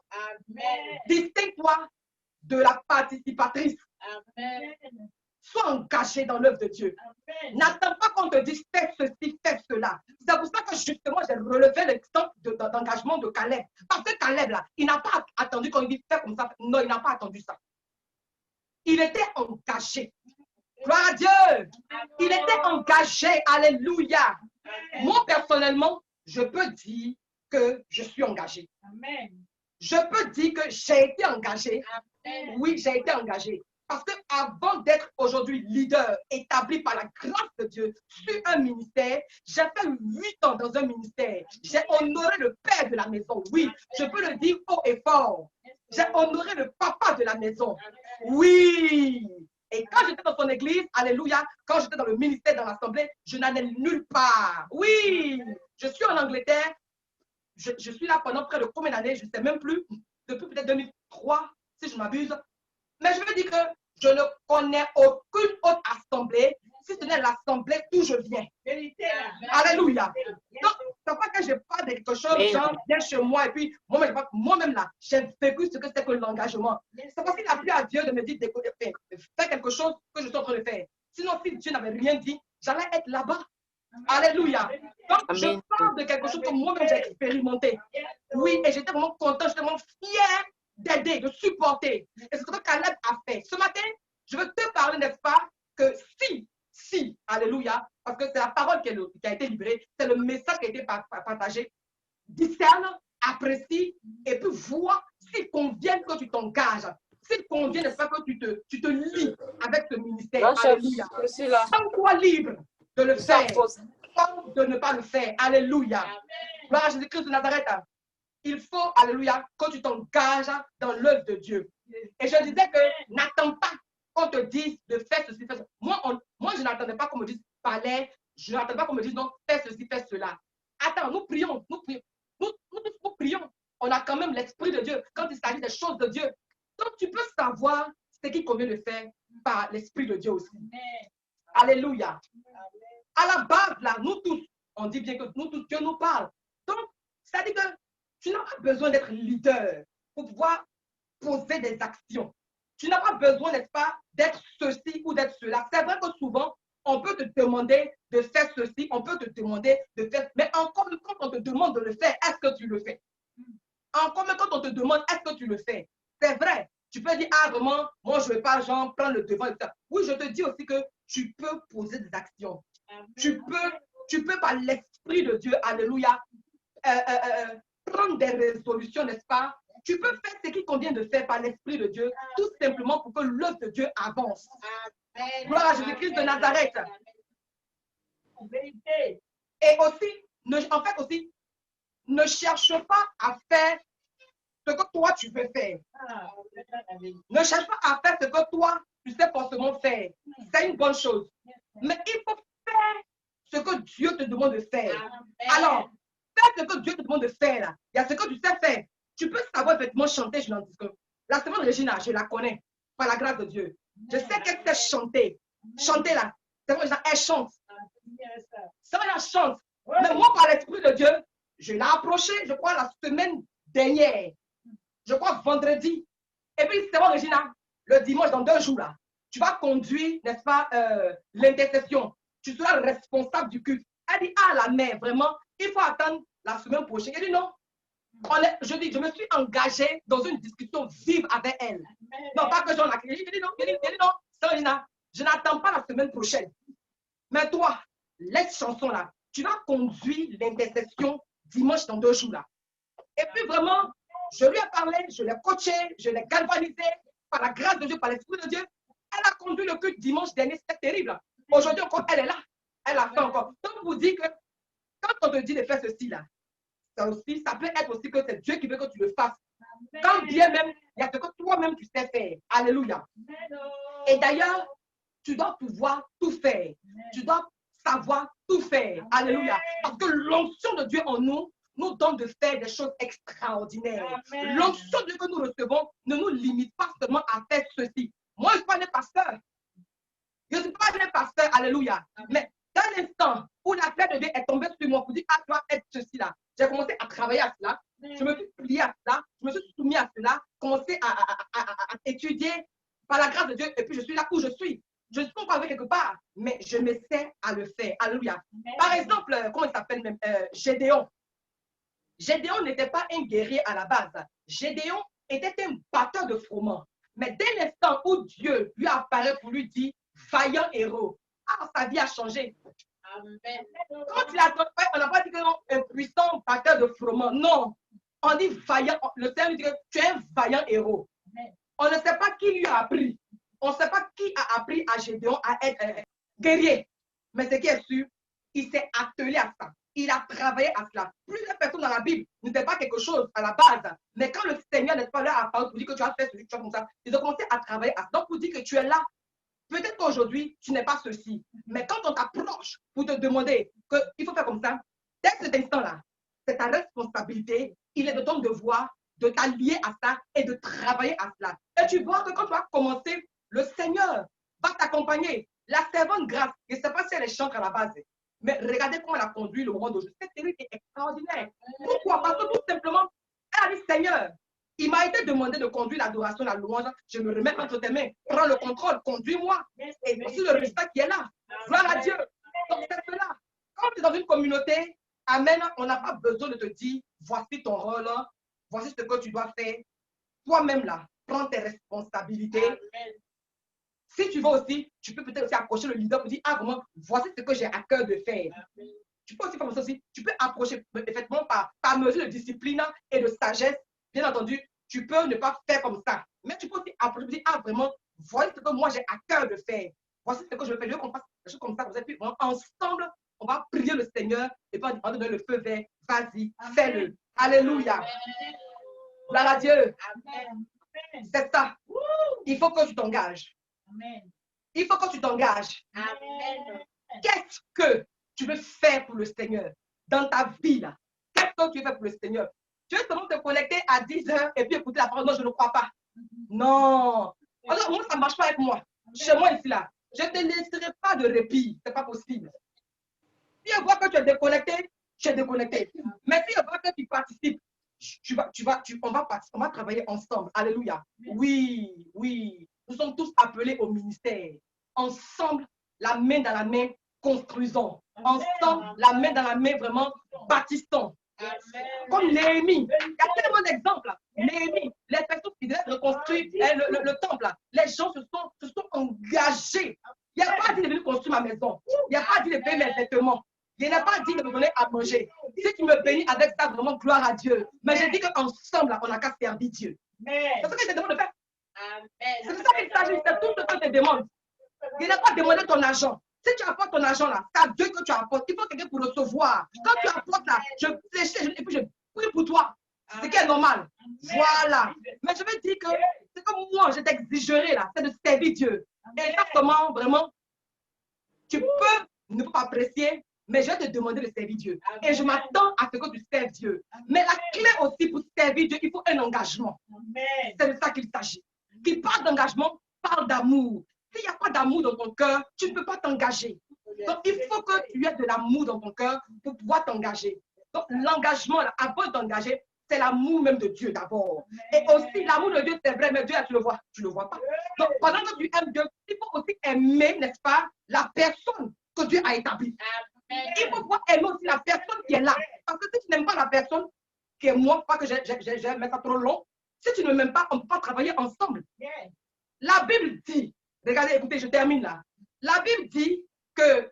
Distingue-toi de la participatrice. Sois engagé dans l'œuvre de Dieu. N'attends pas qu'on te dise fais ceci, fais cela. C'est pour ça que justement j'ai relevé l'exemple d'engagement de Caleb. Parce que Caleb là, il n'a pas attendu qu'on lui dise fais comme ça. Non, il n'a pas attendu ça. Il était engagé. Gloire à Dieu. Il était engagé. Alléluia. Moi personnellement, je peux dire que je suis engagé. Je peux dire que j'ai été engagé. Oui, j'ai été engagé. Parce qu'avant d'être aujourd'hui leader établi par la grâce de Dieu sur un ministère, j'ai fait 8 ans dans un ministère. J'ai honoré le père de la maison. Oui, je peux le dire haut et fort. J'ai honoré le papa de la maison. Oui. Et quand j'étais dans son église, alléluia, quand j'étais dans le ministère, dans l'assemblée, je n'allais nulle part. Oui. Je suis en Angleterre. Je suis là pendant près de combien d'années, je ne sais même plus. Depuis peut-être 2003, si je m'abuse. Mais je veux dire que je ne connais aucune autre assemblée, si ce n'est l'assemblée d'où je viens. Alléluia. Donc, c'est pas que je parle de quelque chose, genre, viens chez moi, et puis moi-même là, j'ai vécu ce que c'est que l'engagement. C'est parce qu'il a plu à Dieu de me dire, fais quelque chose que je suis en train de faire. Sinon, si Dieu n'avait rien dit, j'allais être là-bas. Alléluia. Donc, je parle de quelque chose que moi-même j'ai expérimenté. Oui, et j'étais vraiment content, j'étais vraiment fier d'aider, de supporter. Et c'est ce que Caleb a fait. Ce matin, je veux te parler, n'est-ce pas, que si, alléluia, parce que c'est la parole qui a été libérée, c'est le message qui a été partagé, discerne, apprécie, et puis vois s'il convient que tu t'engages. S'il convient, n'est-ce pas, que tu te lies avec ce ministère. Alléluia. Sens-toi libre de le faire, comme de ne pas le faire. Alléluia. Gloire à Jésus-Christ de Nazareth. Il faut, alléluia, que tu t'engages dans l'œuvre de Dieu. Et je disais que n'attends pas qu'on te dise de faire ceci, faire cela. Moi, je n'attendais pas qu'on me dise parler, je n'attendais pas qu'on me dise non, fais ceci, fais cela. Attends, nous prions, nous prions. On a quand même l'Esprit de Dieu quand il s'agit des choses de Dieu. Donc, tu peux savoir ce qu'il convient de faire par l'Esprit de Dieu aussi. Alléluia. À la base, là, nous tous, on dit bien que nous tous, Dieu nous parle. Donc, ça dit que tu n'as pas besoin d'être leader pour pouvoir poser des actions. Tu n'as pas besoin, n'est-ce pas, d'être ceci ou d'être cela. C'est vrai que souvent, on peut te demander de faire ceci, on peut te demander de faire... Mais encore quand on te demande de le faire, est-ce que tu le fais? Encore quand on te demande, est-ce que tu le fais? C'est vrai. Tu peux dire, ah vraiment, moi je ne vais pas genre prendre le devant. Et ça. Oui, je te dis aussi que tu peux poser des actions. Tu peux par l'Esprit de Dieu, alléluia, prendre des résolutions, n'est-ce pas? Tu peux faire ce qu'il convient de faire par l'Esprit de Dieu, tout simplement pour que l'œuvre de Dieu avance. Gloire à Jésus-Christ de Nazareth. Et aussi, en fait aussi, ne cherche pas à faire ce que toi tu veux faire. Ne cherche pas à faire ce que toi tu sais forcément faire. C'est une bonne chose. Mais il faut faire ce que Dieu te demande de faire. Alors, fais ce que Dieu te demande de faire là. Il y a ce que tu sais faire. Tu peux savoir effectivement chanter, je n'en dis que. La semaine de Regina, je la connais, par la grâce de Dieu. Je sais qu'elle sait chanter. Chanter là. C'est vrai, elle chante. Ça, elle chante. Mais moi, par l'Esprit de Dieu, je l'ai approchée, je crois, la semaine dernière. Je crois vendredi. Et puis, c'est bon, Regina, le dimanche, dans 2 jours, là, tu vas conduire, n'est-ce pas, l'intercession. Tu seras le responsable du culte. Elle dit, ah, la mère, vraiment, il faut attendre la semaine prochaine. Elle dit, non. Je me suis engagée dans une discussion vive avec elle. Non, pas que j'en ai crié. Elle dit, non, Regina, je n'attends pas la semaine prochaine. Mais toi, laisse chanson là. Tu vas conduire l'intercession dimanche dans 2 jours là. Et puis vraiment, je lui ai parlé, je l'ai coaché, je l'ai galvanisé par la grâce de Dieu, par l'Esprit de Dieu. Elle a conduit le culte dimanche dernier, c'était terrible. Aujourd'hui encore, elle est là. Elle a fait encore. Donc, vous dit que quand on te dit de faire ceci là, ça peut être aussi que c'est Dieu qui veut que tu le fasses. Quand bien même, il y a ce que toi-même tu sais faire. Alléluia. Et d'ailleurs, tu dois pouvoir tout faire. Tu dois savoir tout faire. Alléluia. Parce que l'onction de Dieu en nous nous donne de faire des choses extraordinaires. L'onction de Dieu que nous recevons ne nous limite pas seulement à faire ceci. Moi, je ne suis pas un pasteur. Je ne suis pas un pasteur. Alléluia. Mais dans l'instant où la grâce de Dieu est tombée sur moi pour dire, ah, tu dois être ceci là, j'ai commencé à travailler à cela. Je me suis plié à cela. Je me suis soumis à cela. Commencé à étudier par la grâce de Dieu. Et puis, je suis là où je suis. Je ne suis pas encore arrivé quelque part, mais je m'essaie à le faire. Alléluia. Par exemple, comment il s'appelle même Gédéon. Gédéon n'était pas un guerrier à la base. Gédéon était un batteur de froment. Mais dès l'instant où Dieu lui apparaît pour lui dire vaillant héros, ah, sa vie a changé. Amen. Quand il a trouvé, on n'a pas dit que non, un puissant batteur de froment. Non. On dit vaillant. Le Seigneur lui dit que tu es un vaillant héros. Amen. On ne sait pas qui lui a appris. On ne sait pas qui a appris à Gédéon à être guerrier. Mais ce qui est sûr, il s'est attelé à ça. Il a travaillé à cela. Plusieurs personnes dans la Bible ne faisaient pas quelque chose à la base. Mais quand le Seigneur n'est pas là à parler pour dire que tu as fait ceci, tu as comme ça, ils ont commencé à travailler à ça. Donc, pour dire que tu es là, peut-être qu'aujourd'hui, tu n'es pas ceci. Mais quand on t'approche pour te demander qu'il faut faire comme ça, dès cet instant-là, c'est ta responsabilité. Il est de ton devoir de t'allier à ça et de travailler à cela. Et tu vois que quand tu vas commencer, le Seigneur va t'accompagner. La servante grâce, je ne sais pas si elle est chante à la base, mais regardez comment elle a conduit le moment d'aujourd'hui. C'est terrible et extraordinaire. Pourquoi? Parce que tout simplement, elle a dit, Seigneur, il m'a été demandé de conduire l'adoration, la louange. Je me remets entre tes mains. Prends le contrôle, conduis-moi. Et voici le résultat qui est là. Gloire à Dieu. Donc c'est cela. Quand tu es dans une communauté, amen, on n'a pas besoin de te dire, voici ton rôle, voici ce que tu dois faire. Toi-même là, prends tes responsabilités. Amen. Si tu veux aussi, tu peux peut-être aussi approcher le leader pour dire, ah vraiment, voici ce que j'ai à cœur de faire. Amen. Tu peux aussi faire ça aussi. Tu peux approcher effectivement par mesure de discipline et de sagesse. Bien entendu, tu peux ne pas faire comme ça. Mais tu peux aussi approcher et dire, ah vraiment, voici ce que moi j'ai à cœur de faire. Voici ce que je veux faire. Je veux qu'on fasse des choses comme ça. Vous êtes vraiment ensemble, on va prier le Seigneur et puis on va donner le feu vert. Vas-y, fais-le. Alléluia. Gloire à Dieu. C'est ça. Il faut que tu t'engages. Il faut que tu t'engages. Qu'est-ce que tu veux faire pour le Seigneur dans ta vie là? Qu'est-ce que tu veux faire pour le Seigneur? Tu veux seulement te connecter à 10 heures et puis écouter la parole? Non, je ne crois pas. Non. Alors, moi, ça ne marche pas avec moi. Chez moi, ici, là, je ne te laisserai pas de répit. Ce n'est pas possible. Si je vois que tu es déconnecté, tu es déconnecté. Mais si je vois que tu participes, on va travailler ensemble. Alléluia. Oui, oui. Nous sommes tous appelés au ministère. Ensemble, la main dans la main, construisons. Ensemble, la main dans la main, vraiment, bâtissons. Comme Néhémie. Il y a tellement d'exemples. Néhémie, les personnes qui devaient reconstruire le temple, les gens se sont engagés. Il n'y a pas dit de venir construire ma maison. Il n'y a pas dit de payer mes vêtements. Il n'a pas dit de me donner à manger. Si tu me bénis avec ça, vraiment, gloire à Dieu. Mais j'ai dit qu'ensemble, on n'a qu'à servir Dieu. C'est ce que je te demande de faire. C'est ça qu'il s'agit, c'est tout ce que je te demande. Il n'est pas demander ton argent. Si tu apportes ton argent là, c'est à Dieu que tu apportes. Il faut quelqu'un pour recevoir. Quand tu apportes là, je fléchis et puis je prie pour toi. C'est ce qui est normal. Voilà. Mais je veux dire que c'est comme moi, je t'exigerai là, c'est de servir Dieu. Et là, comment vraiment, tu peux ne pas apprécier, mais je vais te demander de servir Dieu. Et je m'attends à ce que tu serves Dieu. Mais la clé aussi pour servir Dieu, il faut un engagement. C'est de ça qu'il s'agit. Qui parle d'engagement, parle d'amour. S'il n'y a pas d'amour dans ton cœur, tu ne peux pas t'engager. Donc, il faut que tu aies de l'amour dans ton cœur pour pouvoir t'engager. Donc, l'engagement, avant d'engager, c'est l'amour même de Dieu d'abord. Et aussi, l'amour de Dieu, c'est vrai, mais Dieu, tu le vois. Tu ne le vois pas. Donc, pendant que tu aimes Dieu, il faut aussi aimer, n'est-ce pas, la personne que Dieu a établie. Il faut pouvoir aimer aussi la personne qui est là. Parce que si tu n'aimes pas la personne qui est moi, pas que j'ai mis ça trop long, si tu ne m'aimes pas, on ne peut pas travailler ensemble. La Bible dit, regardez, écoutez, je termine là. La Bible dit que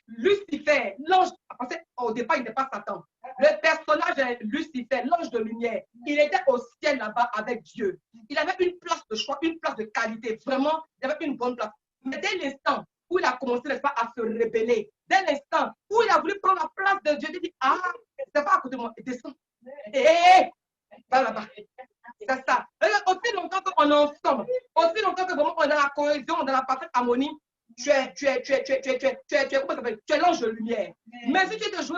Lucifer, l'ange, au départ, il n'était pas Satan. Le personnage est Lucifer, l'ange de lumière. Il était au ciel là-bas avec Dieu. Il avait une place de choix, une place de qualité. Vraiment, il avait une bonne place. Mais dès l'instant où il a commencé, n'est-ce pas, à se rébeller, dès l'instant où il a voulu prendre la place de Dieu, il dit, ah, c'est pas à côté de moi, descends. Et va là-bas. C'est ça. Aussi longtemps qu'on est ensemble, aussi longtemps que vraiment on est dans la cohésion, dans la parfaite harmonie, tu es l'ange de lumière. Mais si tu te joues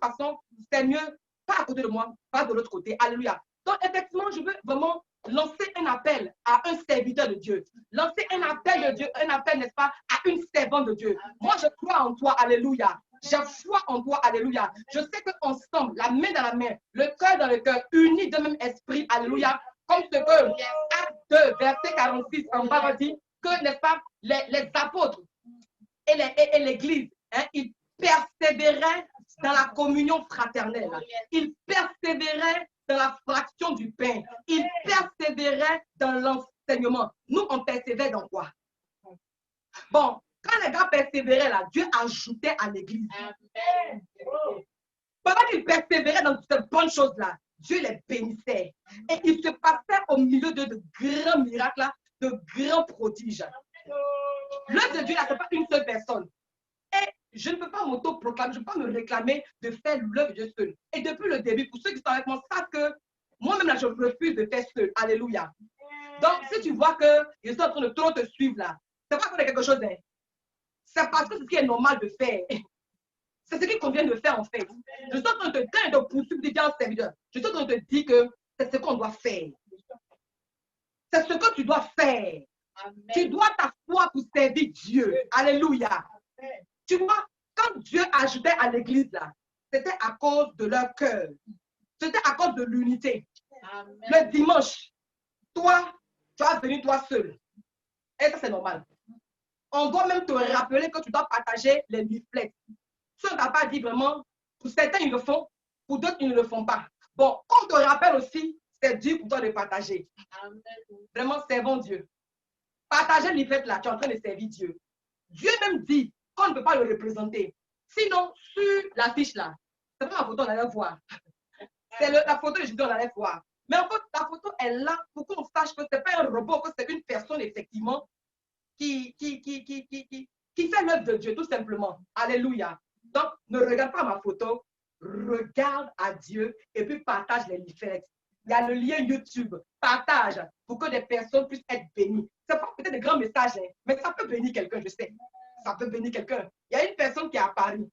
façon, c'est mieux, pas à côté de moi, pas de l'autre côté. Alléluia. Donc, effectivement, je veux vraiment lancer un appel à un serviteur de Dieu. Lancer un appel de Dieu, un appel, n'est-ce pas, à une servante de Dieu. Moi, je crois en toi. Alléluia. J'ai foi en toi, alléluia. Je sais qu'ensemble, la main dans la main, le cœur dans le cœur, unis de même esprit, alléluia, comme ce que Acte 2, verset 46 en bas dit, que, n'est-ce pas, les apôtres et l'Église, hein, ils persévéraient dans la communion fraternelle. Ils persévéraient dans la fraction du pain. Ils persévéraient dans l'enseignement. Nous, on persévère dans quoi? Bon, quand les gars persévéraient là, Dieu ajoutait à l'église. Pendant qu'ils persévéraient dans ces bonnes choses-là, Dieu les bénissait. Et il se passait au milieu de grands miracles, là, de grands prodiges. L'œuvre de Dieu, là, ce n'est pas une seule personne. Et je ne peux pas m'auto-proclamer, je ne peux pas me réclamer de faire l'œuvre de Dieu seul. Et depuis le début, pour ceux qui sont avec moi, savent que moi-même, là, je refuse de faire seul. Alléluia. Donc, si tu vois que je suis en train de trop te suivre là, c'est pas quelque chose, hein. C'est parce que c'est ce qui est normal de faire. C'est ce qu'il convient de faire en fait. Je suis en train de te poursuivre, de dire en serviteur. Je suis en train de te dire que c'est ce qu'on doit faire. C'est ce que tu dois faire. Amen. Tu dois ta foi pour servir Dieu. Alléluia. Amen. Tu vois, quand Dieu ajoutait à l'église là, c'était à cause de leur cœur. C'était à cause de l'unité. Le dimanche, toi, tu vas venir toi seul. Et ça, c'est normal. On doit même te rappeler que tu dois partager les leaflets. Si on ne t'a pas dit vraiment, pour certains, ils le font, pour d'autres, ils ne le font pas. Bon, on te rappelle aussi, c'est dur pour toi de partager. Amen. Vraiment, servons Dieu. Partager les leaflets là, tu es en train de servir Dieu. Dieu même dit qu'on ne peut pas le représenter. Sinon, sur l'affiche là, c'est pas la photo, on allait voir. C'est la photo de Jésus, on allait voir. Mais en fait, la photo est là pour qu'on sache que ce n'est pas un robot, que c'est une personne, effectivement, qui fait l'œuvre de Dieu, tout simplement. Alléluia. Donc, ne regarde pas ma photo, regarde à Dieu et puis partage les leaflets. Il y a le lien YouTube. Partage pour que des personnes puissent être bénies. Ce n'est pas peut-être des grands messages, hein, mais ça peut bénir quelqu'un, je sais. Ça peut bénir quelqu'un. Il y a une personne qui est à Paris,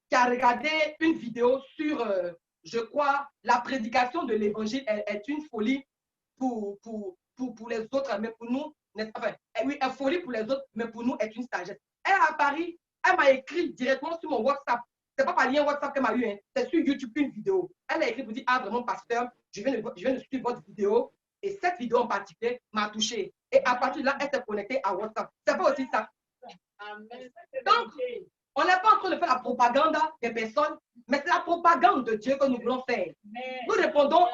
qui a regardé une vidéo sur, je crois, la prédication de l'évangile est une folie pour les autres, mais pour nous, enfin, oui, une folie pour les autres, mais pour nous, est une sagesse. Elle est à Paris, elle m'a écrit directement sur mon WhatsApp. Ce n'est pas par lien WhatsApp qu'elle m'a eu, hein. C'est sur YouTube une vidéo. Elle a écrit pour dire, ah vraiment, pasteur, je viens de suivre votre vidéo et cette vidéo en particulier m'a touché. Et à partir de là, elle s'est connectée à WhatsApp. C'est pas aussi ça. Donc, on n'est pas en train de faire la propagande des personnes, mais c'est la propagande de Dieu que nous voulons faire. Nous répondons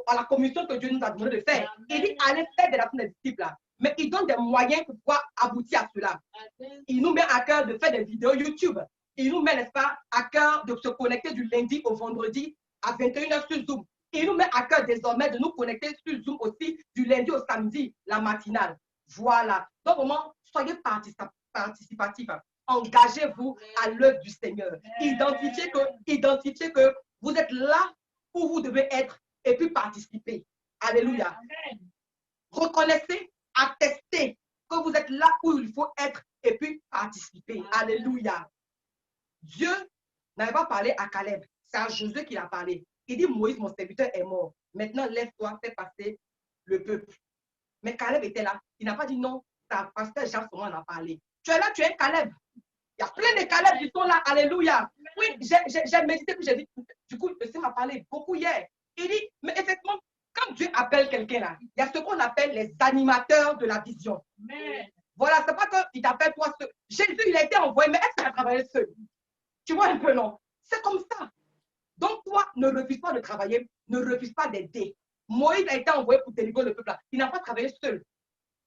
à la commission que Dieu nous a demandé de faire. Il dit, allez faire de la des disciples là. Mais il donne des moyens pour pouvoir aboutir à cela. Il nous met à cœur de faire des vidéos YouTube. Il nous met, n'est-ce pas, à cœur de se connecter du lundi au vendredi à 21h sur Zoom. Il nous met à cœur désormais de nous connecter sur Zoom aussi du lundi au samedi, la matinale. Voilà. Donc, vraiment, soyez participatifs. Engagez-vous à l'œuvre du Seigneur. Identifiez que vous êtes là où vous devez être et puis participer. Alléluia. Reconnaissez, attestez que vous êtes là où il faut être et puis participer. Alléluia. Dieu n'avait pas parlé à Caleb. C'est à Josué qu'il a parlé. Il dit, Moïse, mon serviteur, est mort. Maintenant, lève-toi, fais passer le peuple. Mais Caleb était là. Il n'a pas dit non. Ça, pasteur Jean Soman en a parlé. Tu es là, tu es Caleb. Il y a plein de Caleb qui sont là. Alléluia. Oui, j'ai médité, puis j'ai dit, du coup, le Seigneur m'a parlé beaucoup hier. Il dit, mais effectivement, quand Dieu appelle quelqu'un là, il y a ce qu'on appelle les animateurs de la vision. Amen. Voilà, c'est pas qu'il t'appelle toi seul. Jésus, il a été envoyé, mais est-ce qu'il a travaillé seul? Tu vois un peu, non? C'est comme ça. Donc, toi, ne refuse pas de travailler, ne refuse pas d'aider. Moïse a été envoyé pour délivrer le peuple là. Il n'a pas travaillé seul.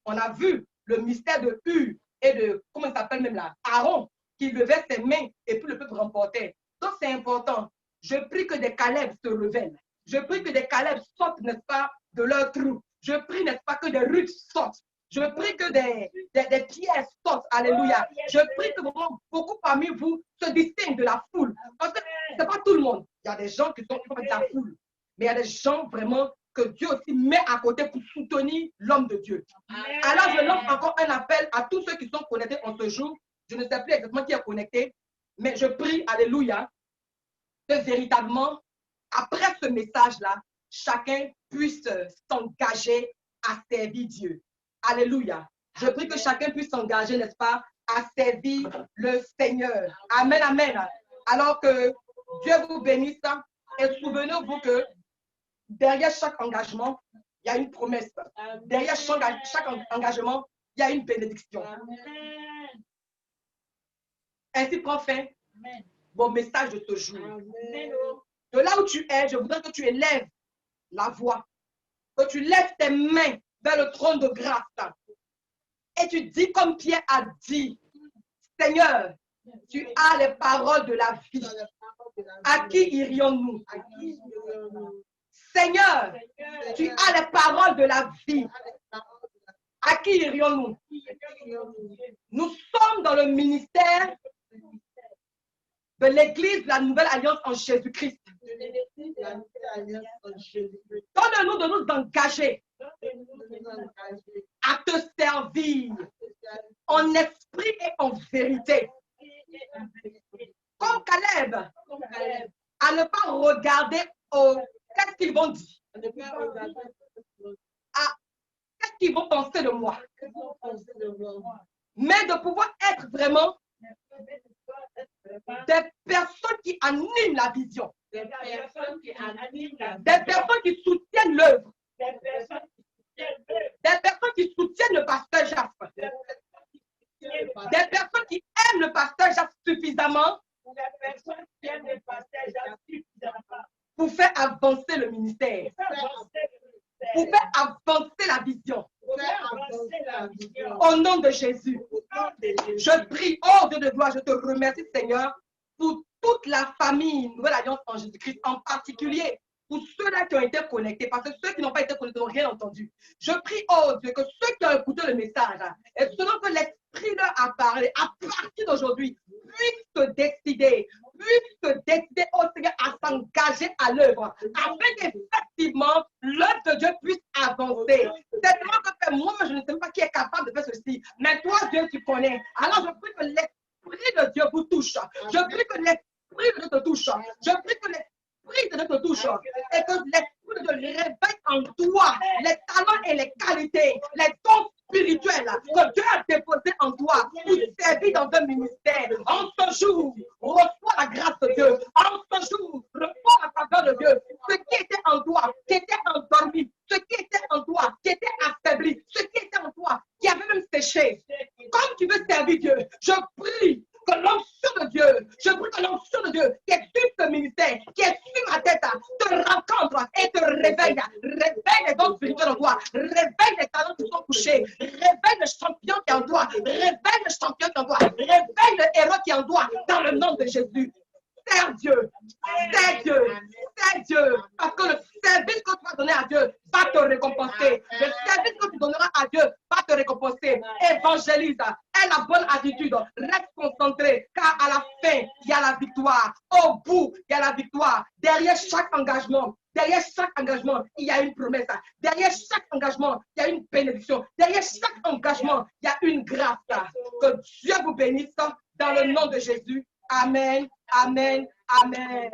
On a vu le mystère de Hur et de, comment il s'appelle même là, Aaron, qui levait ses mains et puis le peuple remportait. Donc, c'est important. Je prie que des Caleb se révèlent. Je prie que des Caleb sortent, n'est-ce pas, de leur trou. Je prie, n'est-ce pas, que des Ruth sortent. Je prie que des Pierres sortent. Alléluia. Je prie que beaucoup parmi vous se distinguent de la foule. Parce que ce n'est pas tout le monde. Il y a des gens qui sont de la foule. Mais il y a des gens vraiment que Dieu aussi met à côté pour soutenir l'homme de Dieu. Alors, je lance encore un appel à tous ceux qui sont connectés en ce jour. Je ne sais plus exactement qui est connecté, mais je prie, alléluia, que véritablement, après ce message-là, chacun puisse s'engager à servir Dieu. Alléluia. Je prie que chacun puisse s'engager, n'est-ce pas, à servir le Seigneur. Amen, amen. Alors que Dieu vous bénisse et souvenez-vous que derrière chaque engagement, il y a une promesse. Derrière chaque engagement, il y a une bénédiction. Ainsi prend fin mon message de ce jour. De là où tu es, je voudrais que tu élèves la voix, que tu lèves tes mains vers le trône de grâce et tu dis comme Pierre a dit, Seigneur, tu as les paroles de la vie. À qui irions-nous? Seigneur, tu as les paroles de la vie. À qui irions-nous? Nous sommes dans le ministère de l'Église de la Nouvelle Alliance en Jésus-Christ. Donne-nous de nous engager à te servir en esprit et en vérité. Comme Caleb, à ne pas regarder qu'est-ce qu'ils vont dire, qu'est-ce qu'ils vont penser de moi, mais de pouvoir être vraiment des personnes qui animent la vision, des personnes qui soutiennent l'œuvre, des personnes qui soutiennent le pasteur Jasper, des personnes qui aiment le pasteur Jasper suffisamment pour faire avancer le ministère, pour faire avancer la vision. Au nom de Jésus, je prie, oh Dieu de gloire, je te remercie Seigneur pour toute la famille Nouvelle Alliance en Jésus-Christ, en particulier pour ceux-là qui ont été connectés, parce que ceux qui n'ont pas été connectés n'ont rien entendu. Je prie, oh Dieu, que ceux qui ont écouté le message, et selon que l'Esprit leur a parlé, à partir d'aujourd'hui, puissent se décider, oh Seigneur, à s'engager à l'œuvre, afin qu'effectivement, l'œuvre de Dieu puisse avancer. C'est tellement que moi, je ne sais pas qui est capable de faire ceci, mais toi, Dieu, tu connais. Alors, je prie que l'Esprit de Dieu vous touche. Je prie que l'Esprit de Dieu te touche. Je prie que l'Esprit de Dieu te touche. Et que l'Esprit de Dieu réveille en toi les talents et les qualités, les dons spirituels que Dieu a déposés en toi pour servir dans un ministère. En ce jour, reçois la grâce de Dieu. En ce jour, reçois la faveur de Dieu. Ce qui était en toi, qui était endormi, ce qui était en toi, qui était affaibli, ce qui était en toi, qui avait même séché. Comme tu veux servir Dieu, je prie que l'onction de Dieu, je prie que l'onction de Dieu qui est sur ce ministère, qui est sur ma tête, te rencontre et te réveille. Réveille les dons spirituels en toi. Réveille les talents qui sont couchés. Réveille le champion qui est en toi. Réveille le champion qui est en toi. Réveille le héros qui est en toi. Dans le nom de Jésus. Sers Dieu. Sers Dieu. Sers Dieu. Parce que le service que tu vas donner à Dieu va te récompenser. Le service que tu donneras à Dieu va te récompenser. progresser. Évangélise. Aie la bonne attitude. Reste concentré, car à la fin, il y a la victoire. Au bout, il y a la victoire. Derrière chaque engagement, il y a une promesse. Derrière chaque engagement, il y a une bénédiction. Derrière chaque engagement, il y a une grâce. Que Dieu vous bénisse dans le nom de Jésus. Amen, amen, amen.